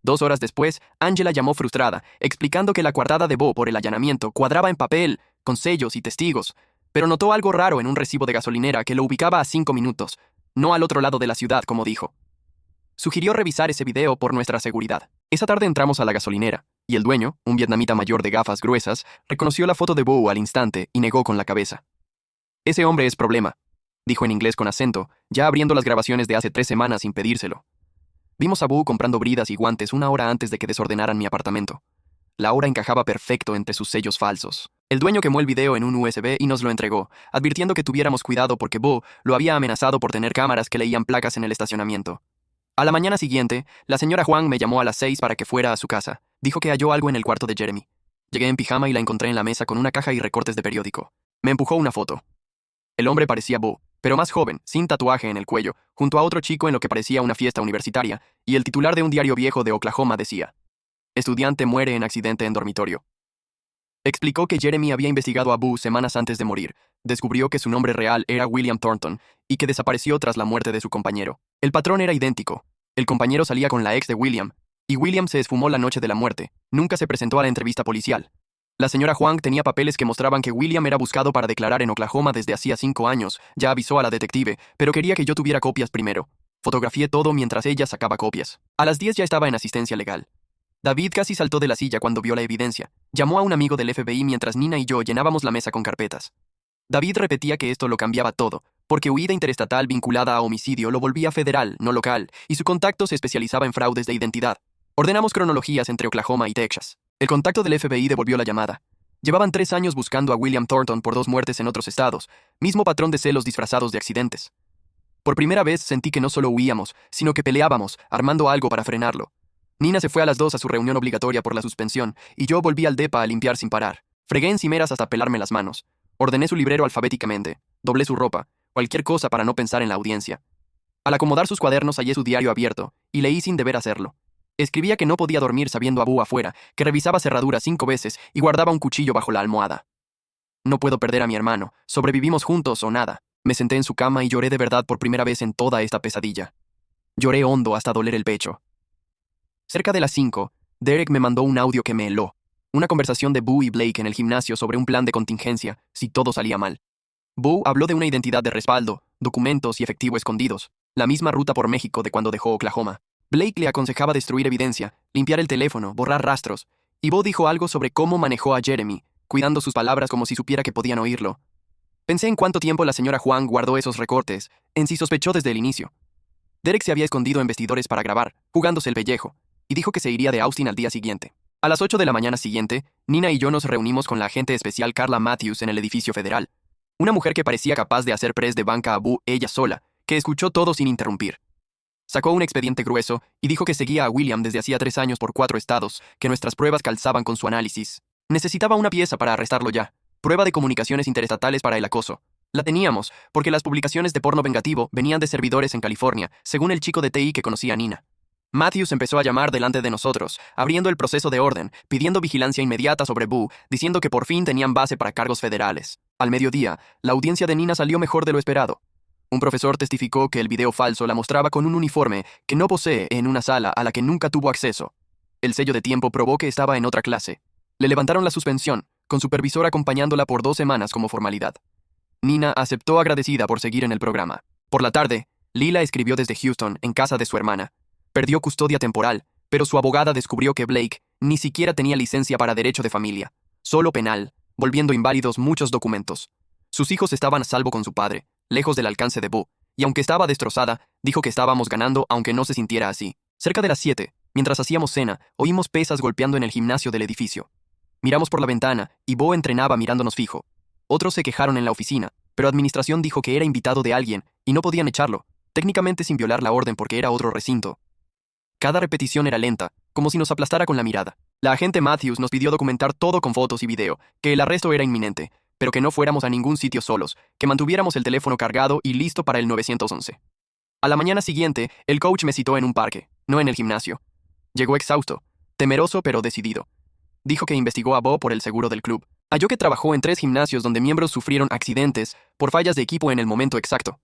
2 horas después, Angela llamó frustrada, explicando que la coartada de Bo por el allanamiento cuadraba en papel, con sellos y testigos, pero notó algo raro en un recibo de gasolinera que lo ubicaba a 5 minutos, no al otro lado de la ciudad, como dijo. Sugirió revisar ese video por nuestra seguridad. Esa tarde entramos a la gasolinera, y el dueño, un vietnamita mayor de gafas gruesas, reconoció la foto de Bo al instante y negó con la cabeza. «Ese hombre es problema», dijo en inglés con acento, ya abriendo las grabaciones de hace 3 semanas sin pedírselo. Vimos a Bo comprando bridas y guantes 1 hora antes de que desordenaran mi apartamento. La hora encajaba perfecto entre sus sellos falsos. El dueño quemó el video en un USB y nos lo entregó, advirtiendo que tuviéramos cuidado porque Bo lo había amenazado por tener cámaras que leían placas en el estacionamiento. A la mañana siguiente, la señora Huang me llamó a las 6 para que fuera a su casa. Dijo que halló algo en el cuarto de Jeremy. Llegué en pijama y la encontré en la mesa con una caja y recortes de periódico. Me empujó una foto. El hombre parecía Bo, pero más joven, sin tatuaje en el cuello, junto a otro chico en lo que parecía una fiesta universitaria, y el titular de un diario viejo de Oklahoma decía: «Estudiante muere en accidente en dormitorio». Explicó que Jeremy había investigado a Bo semanas antes de morir, descubrió que su nombre real era William Thornton, y que desapareció tras la muerte de su compañero. El patrón era idéntico. El compañero salía con la ex de William, y William se esfumó la noche de la muerte. Nunca se presentó a la entrevista policial. La señora Huang tenía papeles que mostraban que William era buscado para declarar en Oklahoma desde hacía 5 años. Ya avisó a la detective, pero quería que yo tuviera copias primero. Fotografié todo mientras ella sacaba copias. A las 10 ya estaba en asistencia legal. David casi saltó de la silla cuando vio la evidencia. Llamó a un amigo del FBI mientras Nina y yo llenábamos la mesa con carpetas. David repetía que esto lo cambiaba todo, porque huida interestatal vinculada a homicidio lo volvía federal, no local, y su contacto se especializaba en fraudes de identidad. Ordenamos cronologías entre Oklahoma y Texas. El contacto del FBI devolvió la llamada. Llevaban 3 años buscando a William Thornton por 2 muertes en otros estados, mismo patrón de celos disfrazados de accidentes. Por primera vez sentí que no solo huíamos, sino que peleábamos, armando algo para frenarlo. Nina se fue a las 2 a su reunión obligatoria por la suspensión, y yo volví al depa a limpiar sin parar. Fregué encimeras hasta pelarme las manos. Ordené su librero alfabéticamente, doblé su ropa, cualquier cosa para no pensar en la audiencia. Al acomodar sus cuadernos hallé su diario abierto, y leí sin deber hacerlo. Escribía que no podía dormir sabiendo a Bo afuera, que revisaba cerraduras 5 veces y guardaba un cuchillo bajo la almohada. No puedo perder a mi hermano, sobrevivimos juntos o nada. Me senté en su cama y lloré de verdad por primera vez en toda esta pesadilla. Lloré hondo hasta doler el pecho. Cerca de las 5, Derek me mandó un audio que me heló. Una conversación de Bo y Blake en el gimnasio sobre un plan de contingencia, si todo salía mal. Bo habló de una identidad de respaldo, documentos y efectivo escondidos, la misma ruta por México de cuando dejó Oklahoma. Blake le aconsejaba destruir evidencia, limpiar el teléfono, borrar rastros, y Bo dijo algo sobre cómo manejó a Jeremy, cuidando sus palabras como si supiera que podían oírlo. Pensé en cuánto tiempo la señora Huang guardó esos recortes, en si sospechó desde el inicio. Derek se había escondido en vestidores para grabar, jugándose el pellejo, y dijo que se iría de Austin al día siguiente. A las 8 de la mañana siguiente, Nina y yo nos reunimos con la agente especial Carla Matthews en el edificio federal. Una mujer que parecía capaz de hacer press de banca a Bo ella sola, que escuchó todo sin interrumpir. Sacó un expediente grueso y dijo que seguía a William desde hacía 3 años por 4 estados, que nuestras pruebas calzaban con su análisis. Necesitaba una pieza para arrestarlo ya. Prueba de comunicaciones interestatales para el acoso. La teníamos, porque las publicaciones de porno vengativo venían de servidores en California, según el chico de TI que conocía a Nina. Matthews empezó a llamar delante de nosotros, abriendo el proceso de orden, pidiendo vigilancia inmediata sobre Bo, diciendo que por fin tenían base para cargos federales. Al mediodía, la audiencia de Nina salió mejor de lo esperado. Un profesor testificó que el video falso la mostraba con un uniforme que no posee en una sala a la que nunca tuvo acceso. El sello de tiempo probó que estaba en otra clase. Le levantaron la suspensión, con supervisor acompañándola por 2 semanas como formalidad. Nina aceptó agradecida por seguir en el programa. Por la tarde, Lila escribió desde Houston, en casa de su hermana. Perdió custodia temporal, pero su abogada descubrió que Blake ni siquiera tenía licencia para derecho de familia, solo penal, volviendo inválidos muchos documentos. Sus hijos estaban a salvo con su padre, lejos del alcance de Bo, y aunque estaba destrozada, dijo que estábamos ganando aunque no se sintiera así. Cerca de las 7, mientras hacíamos cena, oímos pesas golpeando en el gimnasio del edificio. Miramos por la ventana, y Bo entrenaba mirándonos fijo. Otros se quejaron en la oficina, pero administración dijo que era invitado de alguien, y no podían echarlo, técnicamente sin violar la orden porque era otro recinto. Cada repetición era lenta, como si nos aplastara con la mirada. La agente Matthews nos pidió documentar todo con fotos y video, que el arresto era inminente, pero que no fuéramos a ningún sitio solos, que mantuviéramos el teléfono cargado y listo para el 911. A la mañana siguiente, el coach me citó en un parque, no en el gimnasio. Llegó exhausto, temeroso pero decidido. Dijo que investigó a Bo por el seguro del club. Halló que trabajó en 3 gimnasios donde miembros sufrieron accidentes por fallas de equipo en el momento exacto.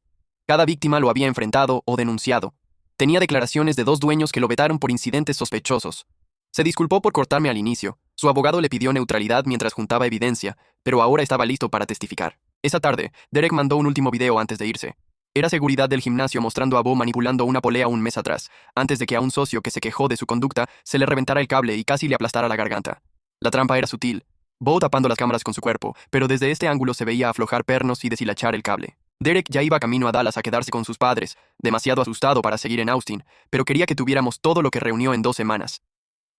Cada víctima lo había enfrentado o denunciado. Tenía declaraciones de 2 dueños que lo vetaron por incidentes sospechosos. Se disculpó por cortarme al inicio. Su abogado le pidió neutralidad mientras juntaba evidencia, pero ahora estaba listo para testificar. Esa tarde, Derek mandó un último video antes de irse. Era seguridad del gimnasio mostrando a Bo manipulando una polea un mes atrás, antes de que a un socio que se quejó de su conducta se le reventara el cable y casi le aplastara la garganta. La trampa era sutil. Bo tapando las cámaras con su cuerpo, pero desde este ángulo se veía aflojar pernos y deshilachar el cable. Derek ya iba camino a Dallas a quedarse con sus padres, demasiado asustado para seguir en Austin, pero quería que tuviéramos todo lo que reunió en 2 semanas.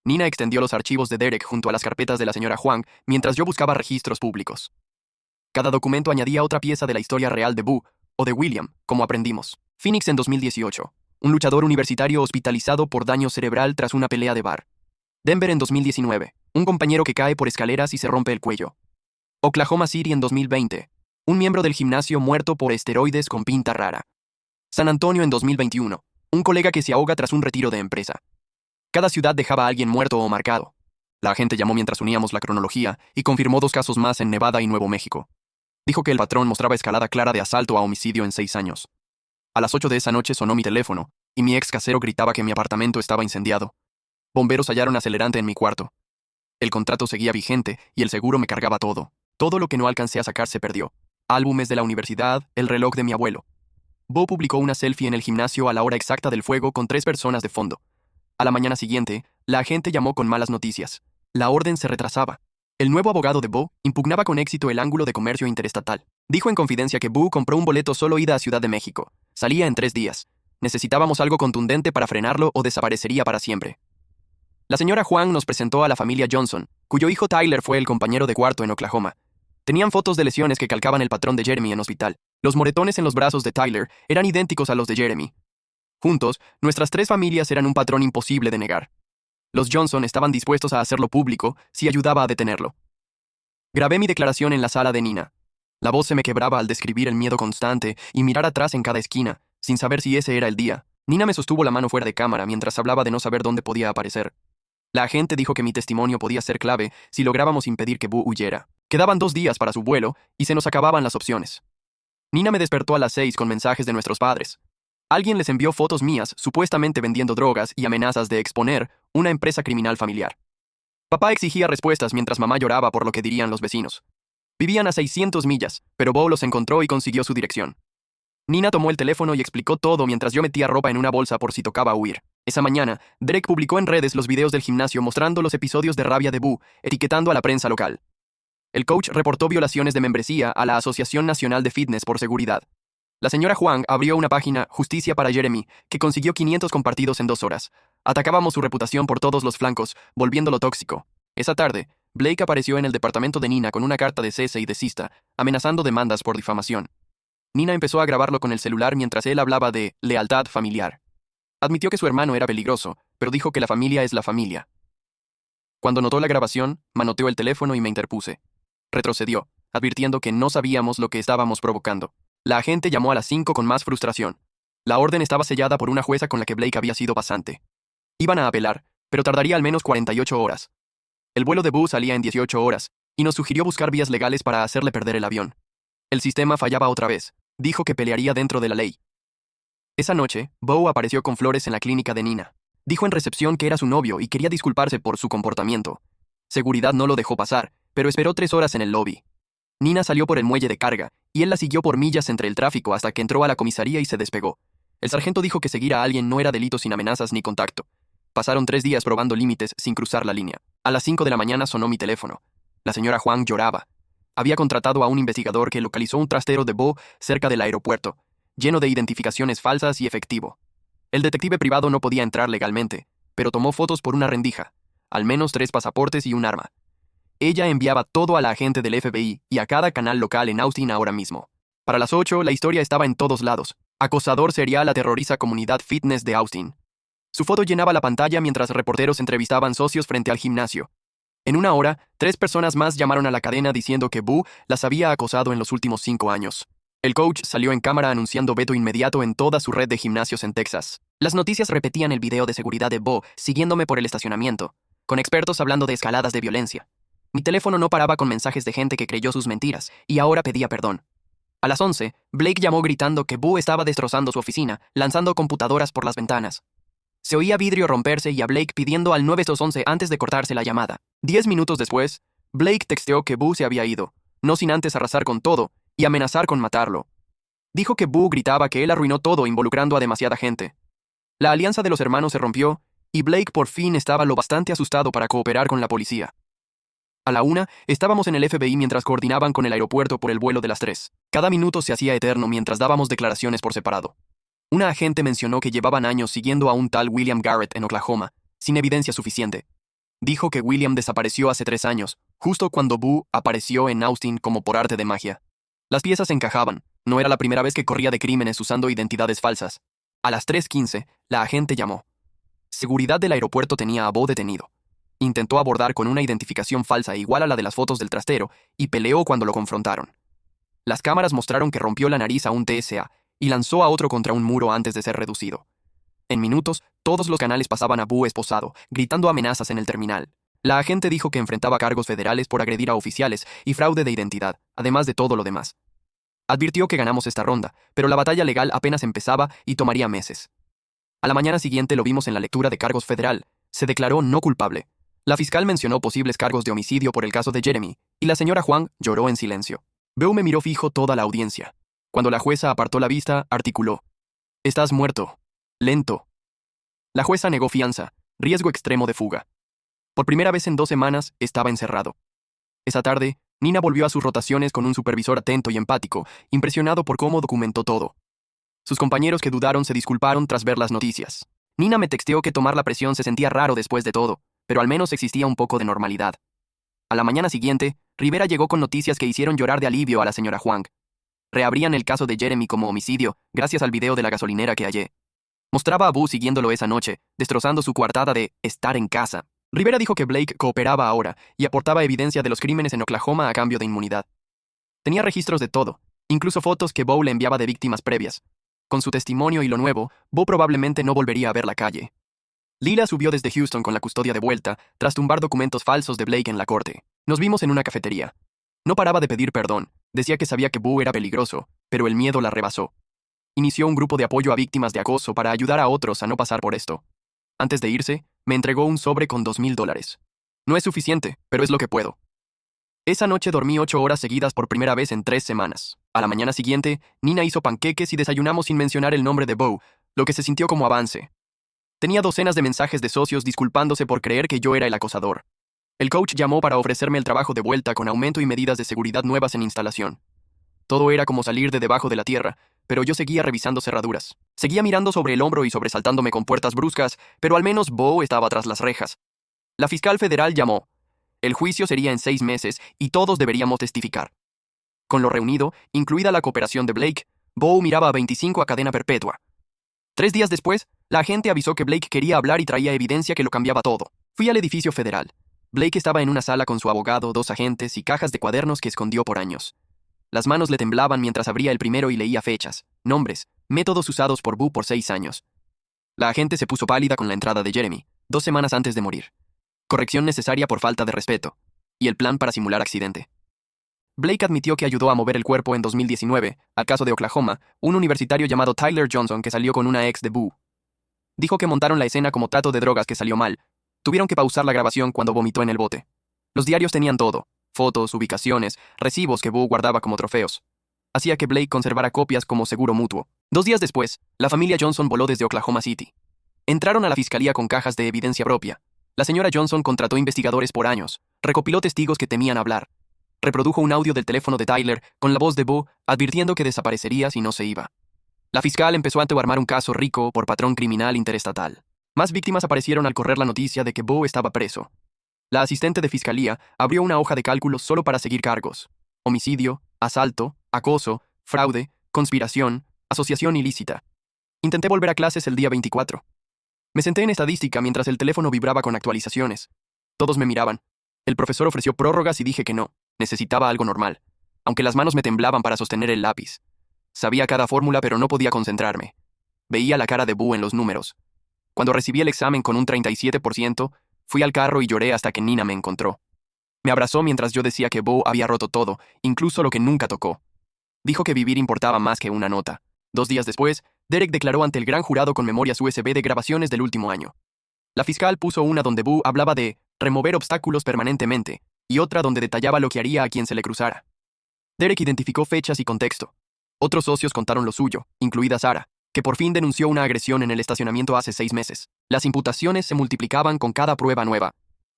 Nina extendió los archivos de Derek junto a las carpetas de la señora Huang mientras yo buscaba registros públicos. Cada documento añadía otra pieza de la historia real de Boo, o de William, como aprendimos. Phoenix en 2018. Un luchador universitario hospitalizado por daño cerebral tras una pelea de bar. Denver en 2019. Un compañero que cae por escaleras y se rompe el cuello. Oklahoma City en 2020. Un miembro del gimnasio muerto por esteroides con pinta rara. San Antonio en 2021. Un colega que se ahoga tras un retiro de empresa. Cada ciudad dejaba a alguien muerto o marcado. La agente llamó mientras uníamos la cronología y confirmó 2 casos más en Nevada y Nuevo México. Dijo que el patrón mostraba escalada clara de asalto a homicidio en 6 años. A las 8 de esa noche sonó mi teléfono, y mi ex casero gritaba que mi apartamento estaba incendiado. Bomberos hallaron acelerante en mi cuarto. El contrato seguía vigente y el seguro me cargaba todo. Todo lo que no alcancé a sacar se perdió. Álbumes de la universidad, el reloj de mi abuelo. Bo publicó una selfie en el gimnasio a la hora exacta del fuego con 3 personas de fondo. A la mañana siguiente, la agente llamó con malas noticias. La orden se retrasaba. El nuevo abogado de Bo impugnaba con éxito el ángulo de comercio interestatal. Dijo en confidencia que Bo compró un boleto solo ida a Ciudad de México. Salía en 3 días. Necesitábamos algo contundente para frenarlo o desaparecería para siempre. La señora Huang nos presentó a la familia Johnson, cuyo hijo Tyler fue el compañero de cuarto en Oklahoma. Tenían fotos de lesiones que calcaban el patrón de Jeremy en hospital. Los moretones en los brazos de Tyler eran idénticos a los de Jeremy. Juntos, nuestras 3 familias eran un patrón imposible de negar. Los Johnson estaban dispuestos a hacerlo público si ayudaba a detenerlo. Grabé mi declaración en la sala de Nina. La voz se me quebraba al describir el miedo constante y mirar atrás en cada esquina, sin saber si ese era el día. Nina me sostuvo la mano fuera de cámara mientras hablaba de no saber dónde podía aparecer. La agente dijo que mi testimonio podía ser clave si lográbamos impedir que Boo huyera. Quedaban 2 días para su vuelo y se nos acababan las opciones. Nina me despertó a las 6 con mensajes de nuestros padres. Alguien les envió fotos mías, supuestamente vendiendo drogas y amenazas de exponer una empresa criminal familiar. Papá exigía respuestas mientras mamá lloraba por lo que dirían los vecinos. Vivían a 600 millas, pero Bo los encontró y consiguió su dirección. Nina tomó el teléfono y explicó todo mientras yo metía ropa en una bolsa por si tocaba huir. Esa mañana, Derek publicó en redes los videos del gimnasio mostrando los episodios de rabia de Boo, etiquetando a la prensa local. El coach reportó violaciones de membresía a la Asociación Nacional de Fitness por seguridad. La señora Huang abrió una página, Justicia para Jeremy, que consiguió 500 compartidos en 2 horas. Atacábamos su reputación por todos los flancos, volviéndolo tóxico. Esa tarde, Blake apareció en el departamento de Nina con una carta de cese y desista, amenazando demandas por difamación. Nina empezó a grabarlo con el celular mientras él hablaba de lealtad familiar. Admitió que su hermano era peligroso, pero dijo que la familia es la familia. Cuando notó la grabación, manoteó el teléfono y me interpuse. Retrocedió, advirtiendo que no sabíamos lo que estábamos provocando. La agente llamó a las 5 con más frustración. La orden estaba sellada por una jueza con la que Blake había sido pasante. Iban a apelar, pero tardaría al menos 48 horas. El vuelo de Boo salía en 18 horas, y nos sugirió buscar vías legales para hacerle perder el avión. El sistema fallaba otra vez. Dijo que pelearía dentro de la ley. Esa noche, Bo apareció con flores en la clínica de Nina. Dijo en recepción que era su novio y quería disculparse por su comportamiento. Seguridad no lo dejó pasar, pero esperó 3 horas en el lobby. Nina salió por el muelle de carga, y él la siguió por millas entre el tráfico hasta que entró a la comisaría y se despegó. El sargento dijo que seguir a alguien no era delito sin amenazas ni contacto. Pasaron 3 días probando límites sin cruzar la línea. A las 5 de la mañana sonó mi teléfono. La señora Huang lloraba. Había contratado a un investigador que localizó un trastero de Bo cerca del aeropuerto, lleno de identificaciones falsas y efectivo. El detective privado no podía entrar legalmente, pero tomó fotos por una rendija, al menos 3 pasaportes y un arma. Ella enviaba todo a la agente del FBI y a cada canal local en Austin ahora mismo. Para las 8, la historia estaba en todos lados. Acosador serial aterroriza comunidad fitness de Austin. Su foto llenaba la pantalla mientras reporteros entrevistaban socios frente al gimnasio. En 1 hora, 3 personas más llamaron a la cadena diciendo que Boo las había acosado en los últimos 5 años. El coach salió en cámara anunciando veto inmediato en toda su red de gimnasios en Texas. Las noticias repetían el video de seguridad de Bo siguiéndome por el estacionamiento, con expertos hablando de escaladas de violencia. Mi teléfono no paraba con mensajes de gente que creyó sus mentiras y ahora pedía perdón. A las 11, Blake llamó gritando que Boo estaba destrozando su oficina, lanzando computadoras por las ventanas. Se oía vidrio romperse y a Blake pidiendo al 911 antes de cortarse la llamada. 10 minutos después, Blake texteó que Boo se había ido, no sin antes arrasar con todo y amenazar con matarlo. Dijo que Boo gritaba que él arruinó todo involucrando a demasiada gente. La alianza de los hermanos se rompió y Blake por fin estaba lo bastante asustado para cooperar con la policía. A la 1, estábamos en el FBI mientras coordinaban con el aeropuerto por el vuelo de las 3. Cada minuto se hacía eterno mientras dábamos declaraciones por separado. Una agente mencionó que llevaban años siguiendo a un tal William Garrett en Oklahoma, sin evidencia suficiente. Dijo que William desapareció hace 3 años, justo cuando Boo apareció en Austin como por arte de magia. Las piezas encajaban, no era la primera vez que corría de crímenes usando identidades falsas. A las 3:15, la agente llamó. Seguridad del aeropuerto tenía a Boo detenido. Intentó abordar con una identificación falsa igual a la de las fotos del trastero y peleó cuando lo confrontaron. Las cámaras mostraron que rompió la nariz a un TSA y lanzó a otro contra un muro antes de ser reducido. En minutos, todos los canales pasaban a Boo esposado, gritando amenazas en el terminal. La agente dijo que enfrentaba cargos federales por agredir a oficiales y fraude de identidad, además de todo lo demás. Advirtió que ganamos esta ronda, pero la batalla legal apenas empezaba y tomaría meses. A la mañana siguiente lo vimos en la lectura de cargos federal. Se declaró no culpable. La fiscal mencionó posibles cargos de homicidio por el caso de Jeremy, y la señora Huang lloró en silencio. Boo me miró fijo toda la audiencia. Cuando la jueza apartó la vista, articuló: «Estás muerto. Lento». La jueza negó fianza, riesgo extremo de fuga. Por primera vez en 2 semanas, estaba encerrado. Esa tarde, Nina volvió a sus rotaciones con un supervisor atento y empático, impresionado por cómo documentó todo. Sus compañeros que dudaron se disculparon tras ver las noticias. Nina me texteó que tomar la presión se sentía raro después de todo, pero al menos existía un poco de normalidad. A la mañana siguiente, Rivera llegó con noticias que hicieron llorar de alivio a la señora Huang. Reabrían el caso de Jeremy como homicidio, gracias al video de la gasolinera que hallé. Mostraba a Boo siguiéndolo esa noche, destrozando su coartada de estar en casa. Rivera dijo que Blake cooperaba ahora y aportaba evidencia de los crímenes en Oklahoma a cambio de inmunidad. Tenía registros de todo, incluso fotos que Boo le enviaba de víctimas previas. Con su testimonio y lo nuevo, Boo probablemente no volvería a ver la calle. Lila subió desde Houston con la custodia de vuelta, tras tumbar documentos falsos de Blake en la corte. Nos vimos en una cafetería. No paraba de pedir perdón, decía que sabía que Boo era peligroso, pero el miedo la rebasó. Inició un grupo de apoyo a víctimas de acoso para ayudar a otros a no pasar por esto. Antes de irse, me entregó un sobre con $2,000. No es suficiente, pero es lo que puedo. Esa noche dormí 8 horas seguidas por primera vez en 3 semanas. A la mañana siguiente, Nina hizo panqueques y desayunamos sin mencionar el nombre de Boo, lo que se sintió como avance. Tenía docenas de mensajes de socios disculpándose por creer que yo era el acosador. El coach llamó para ofrecerme el trabajo de vuelta con aumento y medidas de seguridad nuevas en instalación. Todo era como salir de debajo de la tierra, pero yo seguía revisando cerraduras. Seguía mirando sobre el hombro y sobresaltándome con puertas bruscas, pero al menos Boo estaba tras las rejas. La fiscal federal llamó. El juicio sería en 6 meses y todos deberíamos testificar. Con lo reunido, incluida la cooperación de Blake, Boo miraba a 25 a cadena perpetua. 3 días después, la agente avisó que Blake quería hablar y traía evidencia que lo cambiaba todo. Fui al edificio federal. Blake estaba en una sala con su abogado, 2 agentes y cajas de cuadernos que escondió por años. Las manos le temblaban mientras abría el primero y leía fechas, nombres, métodos usados por Boo por 6 años. La agente se puso pálida con la entrada de Jeremy, 2 semanas antes de morir. Corrección necesaria por falta de respeto. Y el plan para simular accidente. Blake admitió que ayudó a mover el cuerpo en 2019, al caso de Oklahoma, un universitario llamado Tyler Johnson que salió con una ex de Boo. Dijo que montaron la escena como trato de drogas que salió mal. Tuvieron que pausar la grabación cuando vomitó en el bote. Los diarios tenían todo: fotos, ubicaciones, recibos que Boo guardaba como trofeos. Hacía que Blake conservara copias como seguro mutuo. 2 días después, la familia Johnson voló desde Oklahoma City. Entraron a la fiscalía con cajas de evidencia propia. La señora Johnson contrató investigadores por años, recopiló testigos que temían hablar. Reprodujo un audio del teléfono de Tyler con la voz de Boo advirtiendo que desaparecería si no se iba. La fiscal empezó a armar un caso rico por patrón criminal interestatal. Más víctimas aparecieron al correr la noticia de que Boo estaba preso. La asistente de fiscalía abrió una hoja de cálculos solo para seguir cargos: homicidio, asalto, acoso, fraude, conspiración, asociación ilícita. Intenté volver a clases el día 24. Me senté en estadística mientras el teléfono vibraba con actualizaciones. Todos me miraban. El profesor ofreció prórrogas y dije que no. Necesitaba algo normal, aunque las manos me temblaban para sostener el lápiz. Sabía cada fórmula, pero no podía concentrarme. Veía la cara de Boo en los números. Cuando recibí el examen con un 37%, fui al carro y lloré hasta que Nina me encontró. Me abrazó mientras yo decía que Boo había roto todo, incluso lo que nunca tocó. Dijo que vivir importaba más que una nota. 2 días después, Derek declaró ante el gran jurado con memorias USB de grabaciones del último año. La fiscal puso una donde Boo hablaba de remover obstáculos permanentemente y otra donde detallaba lo que haría a quien se le cruzara. Derek identificó fechas y contexto. Otros socios contaron lo suyo, incluida Sarah, que por fin denunció una agresión en el estacionamiento hace 6 meses. Las imputaciones se multiplicaban con cada prueba nueva.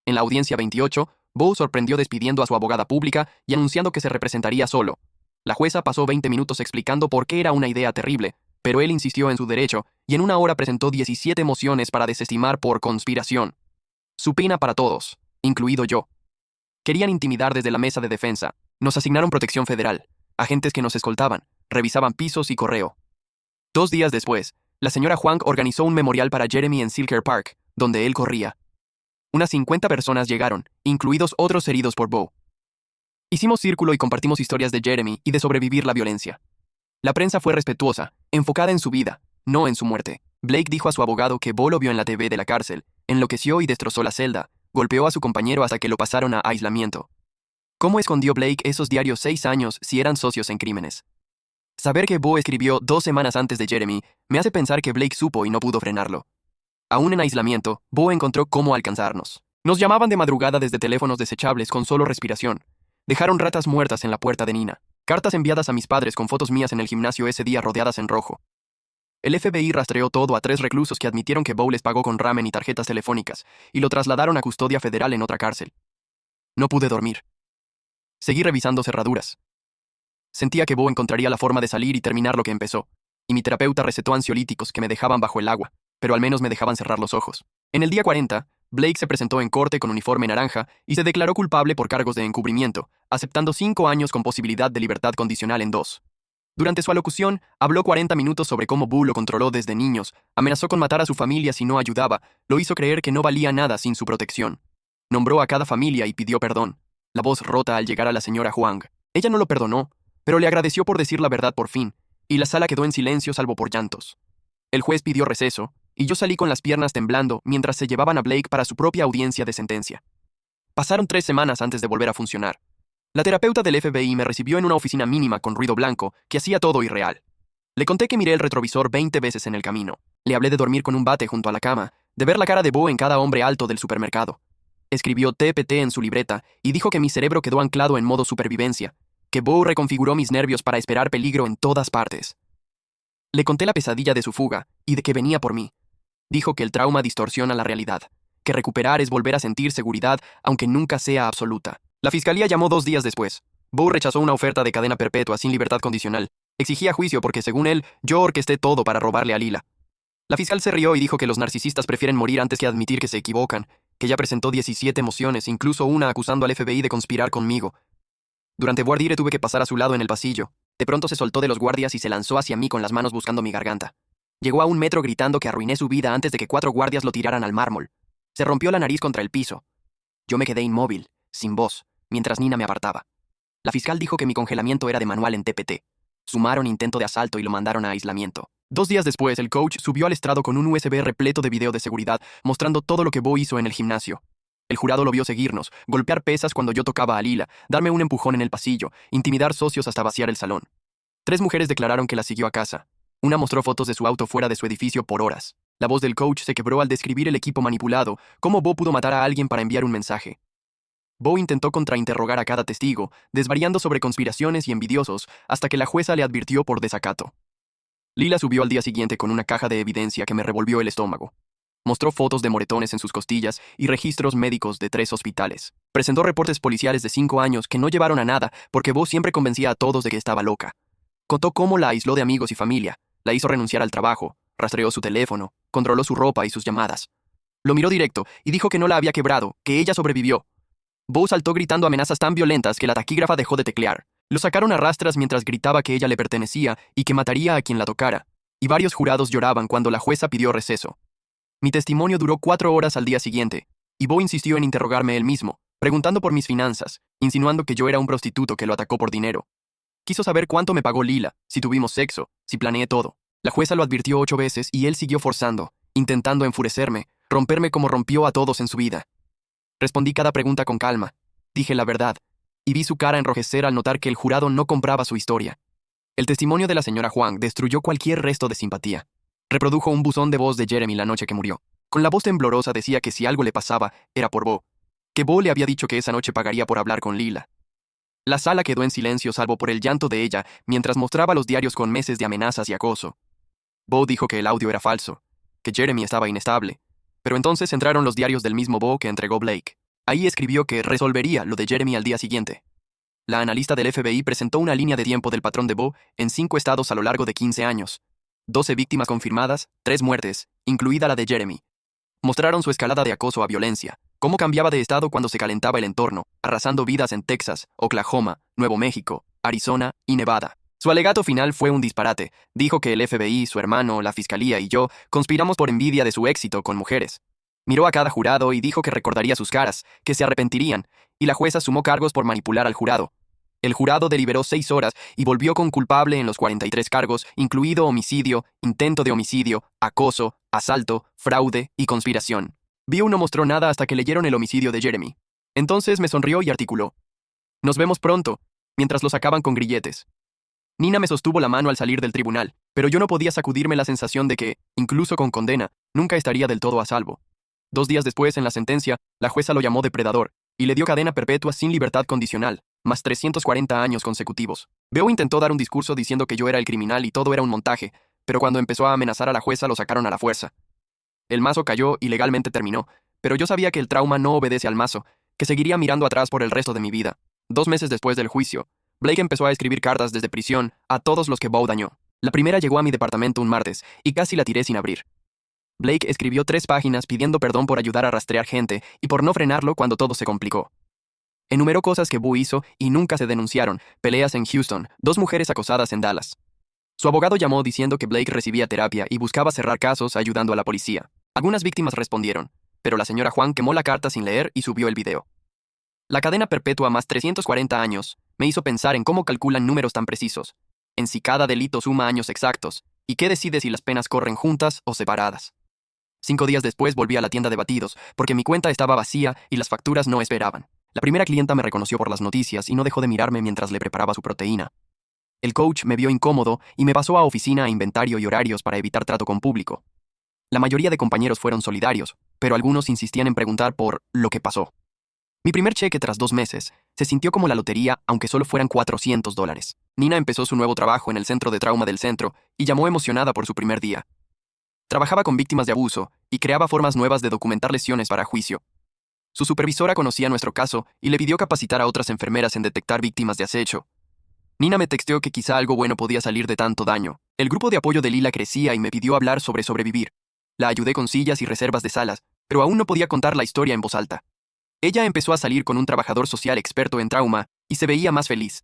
En la audiencia 28, Boo sorprendió despidiendo a su abogada pública y anunciando que se representaría solo. La jueza pasó 20 minutos explicando por qué era una idea terrible, pero él insistió en su derecho y en una hora presentó 17 mociones para desestimar por conspiración. Su pena para todos, incluido yo. Querían intimidar desde la mesa de defensa. Nos asignaron protección federal, agentes que nos escoltaban, revisaban pisos y correo. 2 días después, la señora Huang organizó un memorial para Jeremy en Silker Park, donde él corría. Unas 50 personas llegaron, incluidos otros heridos por Boo. Hicimos círculo y compartimos historias de Jeremy y de sobrevivir la violencia. La prensa fue respetuosa, enfocada en su vida, no en su muerte. Blake dijo a su abogado que Boo lo vio en la TV de la cárcel, enloqueció y destrozó la celda, golpeó a su compañero hasta que lo pasaron a aislamiento. ¿Cómo escondió Blake esos diarios 6 años si eran socios en crímenes? Saber que Boo escribió 2 semanas antes de Jeremy me hace pensar que Blake supo y no pudo frenarlo. Aún en aislamiento, Boo encontró cómo alcanzarnos. Nos llamaban de madrugada desde teléfonos desechables con solo respiración. Dejaron ratas muertas en la puerta de Nina. Cartas enviadas a mis padres con fotos mías en el gimnasio ese día rodeadas en rojo. El FBI rastreó todo a 3 reclusos que admitieron que Boo les pagó con ramen y tarjetas telefónicas y lo trasladaron a custodia federal en otra cárcel. No pude dormir. Seguí revisando cerraduras. Sentía que Boo encontraría la forma de salir y terminar lo que empezó, y mi terapeuta recetó ansiolíticos que me dejaban bajo el agua, pero al menos me dejaban cerrar los ojos. En el día 40, Blake se presentó en corte con uniforme naranja y se declaró culpable por cargos de encubrimiento, aceptando 5 años con posibilidad de libertad condicional en 2. Durante su alocución, habló 40 minutos sobre cómo Boo lo controló desde niños, amenazó con matar a su familia si no ayudaba, lo hizo creer que no valía nada sin su protección. Nombró a cada familia y pidió perdón. La voz rota al llegar a la señora Huang. Ella no lo perdonó, pero le agradeció por decir la verdad por fin, y la sala quedó en silencio salvo por llantos. El juez pidió receso, y yo salí con las piernas temblando mientras se llevaban a Blake para su propia audiencia de sentencia. Pasaron 3 semanas antes de volver a funcionar. La terapeuta del FBI me recibió en una oficina mínima con ruido blanco que hacía todo irreal. Le conté que miré el retrovisor 20 veces en el camino. Le hablé de dormir con un bate junto a la cama, de ver la cara de Boo en cada hombre alto del supermercado. Escribió TPT en su libreta y dijo que mi cerebro quedó anclado en modo supervivencia, que Boo reconfiguró mis nervios para esperar peligro en todas partes. Le conté la pesadilla de su fuga y de que venía por mí. Dijo que el trauma distorsiona la realidad, que recuperar es volver a sentir seguridad aunque nunca sea absoluta. La fiscalía llamó 2 días después. Boo rechazó una oferta de cadena perpetua sin libertad condicional. Exigía juicio porque, según él, yo orquesté todo para robarle a Lila. La fiscal se rió y dijo que los narcisistas prefieren morir antes que admitir que se equivocan, que ya presentó 17 mociones, incluso una acusando al FBI de conspirar conmigo. Durante voir dire tuve que pasar a su lado en el pasillo. De pronto se soltó de los guardias y se lanzó hacia mí con las manos buscando mi garganta. Llegó a 1 metro gritando que arruiné su vida antes de que 4 guardias lo tiraran al mármol. Se rompió la nariz contra el piso. Yo me quedé inmóvil, sin voz, mientras Nina me apartaba. La fiscal dijo que mi congelamiento era de manual en TPT. Sumaron intento de asalto y lo mandaron a aislamiento. 2 días después, el coach subió al estrado con un USB repleto de video de seguridad, mostrando todo lo que Boo hizo en el gimnasio. El jurado lo vio seguirnos, golpear pesas cuando yo tocaba a Lila, darme un empujón en el pasillo, intimidar socios hasta vaciar el salón. 3 mujeres declararon que la siguió a casa. Una mostró fotos de su auto fuera de su edificio por horas. La voz del coach se quebró al describir el equipo manipulado, cómo Boo pudo matar a alguien para enviar un mensaje. Boo intentó contrainterrogar a cada testigo, desvariando sobre conspiraciones y envidiosos, hasta que la jueza le advirtió por desacato. Lila subió al día siguiente con una caja de evidencia que me revolvió el estómago. Mostró fotos de moretones en sus costillas y registros médicos de 3 hospitales. Presentó reportes policiales de 5 años que no llevaron a nada porque Boo siempre convencía a todos de que estaba loca. Contó cómo la aisló de amigos y familia, la hizo renunciar al trabajo, rastreó su teléfono, controló su ropa y sus llamadas. Lo miró directo y dijo que no la había quebrado, que ella sobrevivió. Boo saltó gritando amenazas tan violentas que la taquígrafa dejó de teclear. Lo sacaron a rastras mientras gritaba que ella le pertenecía y que mataría a quien la tocara, y varios jurados lloraban cuando la jueza pidió receso. Mi testimonio duró 4 horas al día siguiente, y Boo insistió en interrogarme él mismo, preguntando por mis finanzas, insinuando que yo era un prostituto que lo atacó por dinero. Quiso saber cuánto me pagó Lila, si tuvimos sexo, si planeé todo. La jueza lo advirtió 8 veces y él siguió forzando, intentando enfurecerme, romperme como rompió a todos en su vida. Respondí cada pregunta con calma, dije la verdad, y vi su cara enrojecer al notar que el jurado no compraba su historia. El testimonio de la señora Huang destruyó cualquier resto de simpatía. Reprodujo un buzón de voz de Jeremy la noche que murió. Con la voz temblorosa decía que si algo le pasaba, era por Bo. Que Bo le había dicho que esa noche pagaría por hablar con Lila. La sala quedó en silencio salvo por el llanto de ella mientras mostraba los diarios con meses de amenazas y acoso. Bo dijo que el audio era falso, que Jeremy estaba inestable. Pero entonces entraron los diarios del mismo Bo que entregó Blake. Ahí escribió que resolvería lo de Jeremy al día siguiente. La analista del FBI presentó una línea de tiempo del patrón de Bo en 5 estados a lo largo de 15 años. 12 víctimas confirmadas, 3 muertes, incluida la de Jeremy. Mostraron su escalada de acoso a violencia, cómo cambiaba de estado cuando se calentaba el entorno, arrasando vidas en Texas, Oklahoma, Nuevo México, Arizona y Nevada. Su alegato final fue un disparate. Dijo que el FBI, su hermano, la fiscalía y yo conspiramos por envidia de su éxito con mujeres. Miró a cada jurado y dijo que recordaría sus caras, que se arrepentirían, y la jueza sumó cargos por manipular al jurado. El jurado deliberó 6 horas y volvió con culpable en los 43 cargos, incluido homicidio, intento de homicidio, acoso, asalto, fraude y conspiración. Bill no mostró nada hasta que leyeron el homicidio de Jeremy. Entonces me sonrió y articuló: «Nos vemos pronto», mientras lo sacaban con grilletes. Nina me sostuvo la mano al salir del tribunal, pero yo no podía sacudirme la sensación de que, incluso con condena, nunca estaría del todo a salvo. 2 días después, en la sentencia, la jueza lo llamó depredador y le dio cadena perpetua sin libertad condicional, más 340 años consecutivos. Beo intentó dar un discurso diciendo que yo era el criminal y todo era un montaje, pero cuando empezó a amenazar a la jueza lo sacaron a la fuerza. El mazo cayó y legalmente terminó, pero yo sabía que el trauma no obedece al mazo, que seguiría mirando atrás por el resto de mi vida. 2 meses después del juicio, Blake empezó a escribir cartas desde prisión a todos los que Bo dañó. La primera llegó a mi departamento un martes y casi la tiré sin abrir. Blake escribió 3 páginas pidiendo perdón por ayudar a rastrear gente y por no frenarlo cuando todo se complicó. Enumeró cosas que Bo hizo y nunca se denunciaron: peleas en Houston, 2 mujeres acosadas en Dallas. Su abogado llamó diciendo que Blake recibía terapia y buscaba cerrar casos ayudando a la policía. Algunas víctimas respondieron, pero la señora Juan quemó la carta sin leer y subió el video. La cadena perpetua más 340 años me hizo pensar en cómo calculan números tan precisos, en si cada delito suma años exactos, y qué decide si las penas corren juntas o separadas. 5 días después volví a la tienda de batidos, porque mi cuenta estaba vacía y las facturas no esperaban. La primera clienta me reconoció por las noticias y no dejó de mirarme mientras le preparaba su proteína. El coach me vio incómodo y me pasó a oficina a inventario y horarios para evitar trato con público. La mayoría de compañeros fueron solidarios, pero algunos insistían en preguntar por lo que pasó. Mi primer cheque tras 2 meses se sintió como la lotería, aunque solo fueran $400. Nina empezó su nuevo trabajo en el centro de trauma del centro y llamó emocionada por su primer día. Trabajaba con víctimas de abuso y creaba formas nuevas de documentar lesiones para juicio. Su supervisora conocía nuestro caso y le pidió capacitar a otras enfermeras en detectar víctimas de acecho. Nina me texteó que quizá algo bueno podía salir de tanto daño. El grupo de apoyo de Lila crecía y me pidió hablar sobre sobrevivir. La ayudé con sillas y reservas de salas, pero aún no podía contar la historia en voz alta. Ella empezó a salir con un trabajador social experto en trauma y se veía más feliz.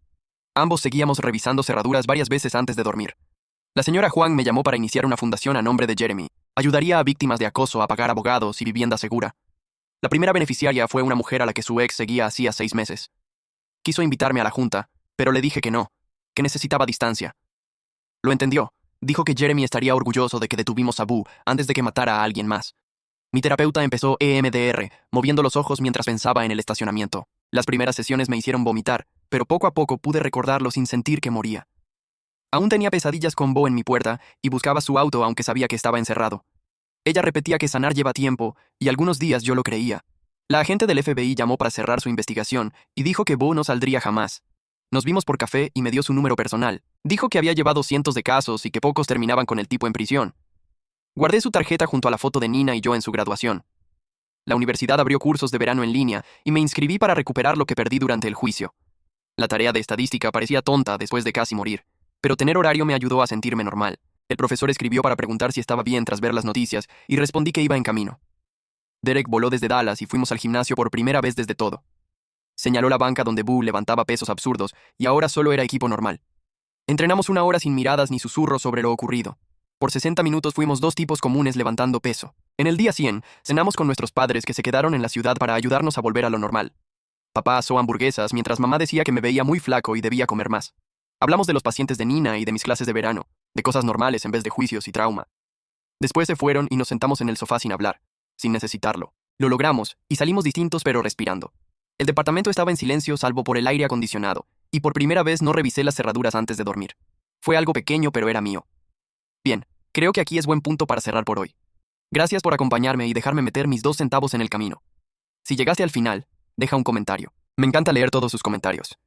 Ambos seguíamos revisando cerraduras varias veces antes de dormir. La señora Juan me llamó para iniciar una fundación a nombre de Jeremy. Ayudaría a víctimas de acoso a pagar abogados y vivienda segura. La primera beneficiaria fue una mujer a la que su ex seguía hacía 6 meses. Quiso invitarme a la junta, pero le dije que no, que necesitaba distancia. Lo entendió. Dijo que Jeremy estaría orgulloso de que detuvimos a Boo antes de que matara a alguien más. Mi terapeuta empezó EMDR, moviendo los ojos mientras pensaba en el estacionamiento. Las primeras sesiones me hicieron vomitar, pero poco a poco pude recordarlo sin sentir que moría. Aún tenía pesadillas con Bo en mi puerta y buscaba su auto aunque sabía que estaba encerrado. Ella repetía que sanar lleva tiempo, y algunos días yo lo creía. La agente del FBI llamó para cerrar su investigación y dijo que Bo no saldría jamás. Nos vimos por café y me dio su número personal. Dijo que había llevado cientos de casos y que pocos terminaban con el tipo en prisión. Guardé su tarjeta junto a la foto de Nina y yo en su graduación. La universidad abrió cursos de verano en línea y me inscribí para recuperar lo que perdí durante el juicio. La tarea de estadística parecía tonta después de casi morir, pero tener horario me ayudó a sentirme normal. El profesor escribió para preguntar si estaba bien tras ver las noticias y respondí que iba en camino. Derek voló desde Dallas y fuimos al gimnasio por primera vez desde todo. Señaló la banca donde Boo levantaba pesos absurdos y ahora solo era equipo normal. Entrenamos 1 hora sin miradas ni susurros sobre lo ocurrido. Por 60 minutos fuimos 2 tipos comunes levantando peso. En el día 100, cenamos con nuestros padres que se quedaron en la ciudad para ayudarnos a volver a lo normal. Papá asó hamburguesas mientras mamá decía que me veía muy flaco y debía comer más. Hablamos de los pacientes de Nina y de mis clases de verano, de cosas normales en vez de juicios y trauma. Después se fueron y nos sentamos en el sofá sin hablar, sin necesitarlo. Lo logramos y salimos distintos pero respirando. El departamento estaba en silencio salvo por el aire acondicionado, y por primera vez no revisé las cerraduras antes de dormir. Fue algo pequeño, pero era mío. Bien, creo que aquí es buen punto para cerrar por hoy. Gracias por acompañarme y dejarme meter mis 2 centavos en el camino. Si llegaste al final, deja un comentario. Me encanta leer todos sus comentarios.